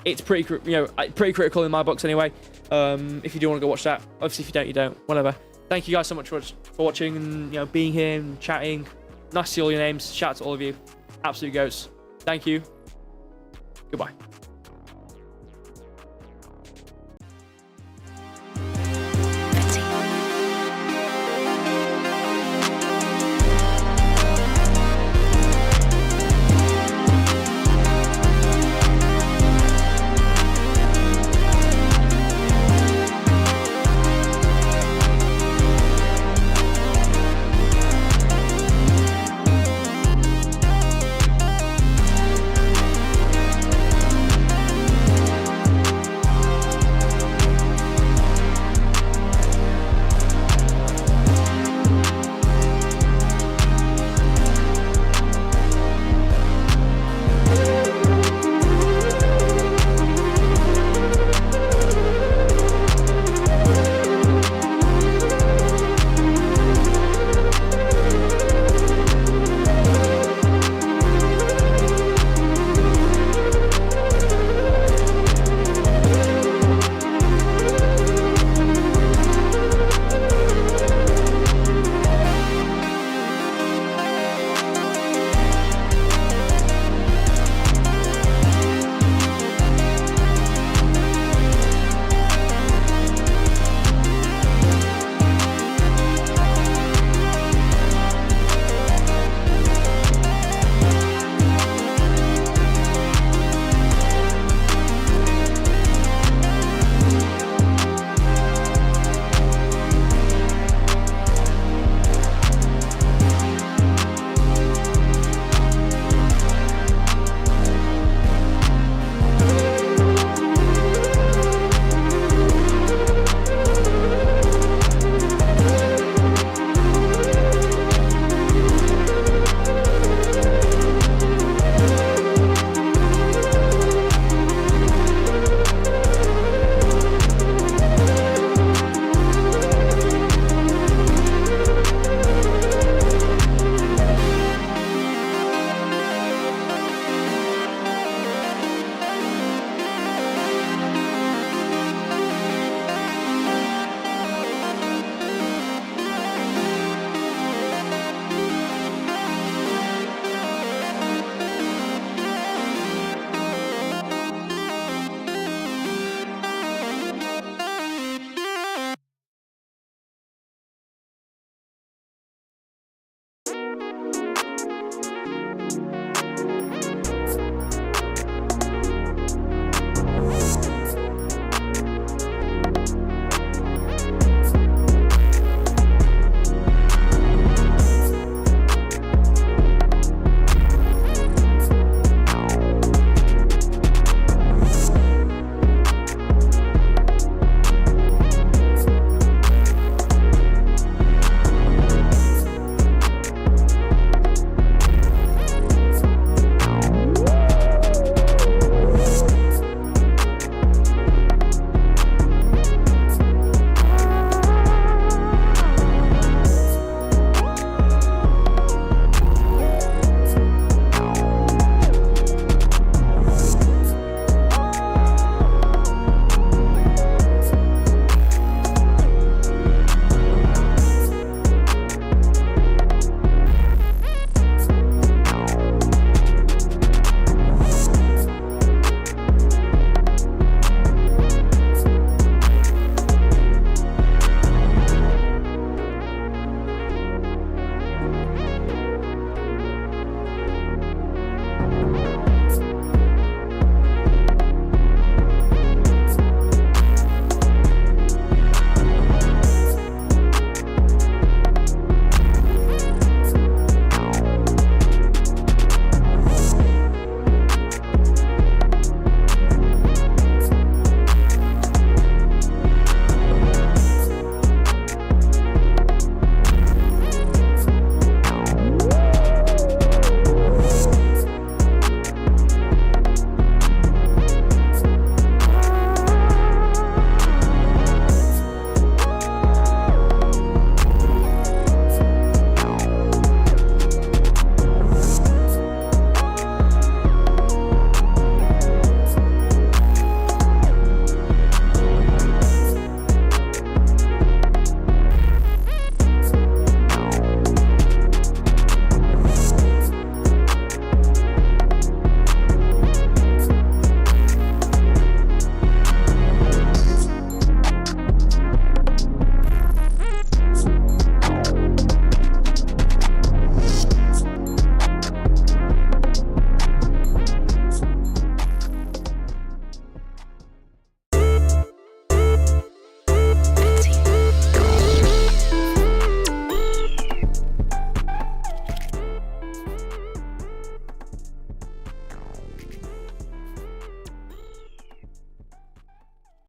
It's pretty critical in my books anyway. If you do want to go watch that, obviously if you don't, you don't. Whatever. Thank you guys so much for watching and, you know, being here and chatting. Nice to see all your names. Shout out to all of you. Absolute goats. Thank you. Goodbye.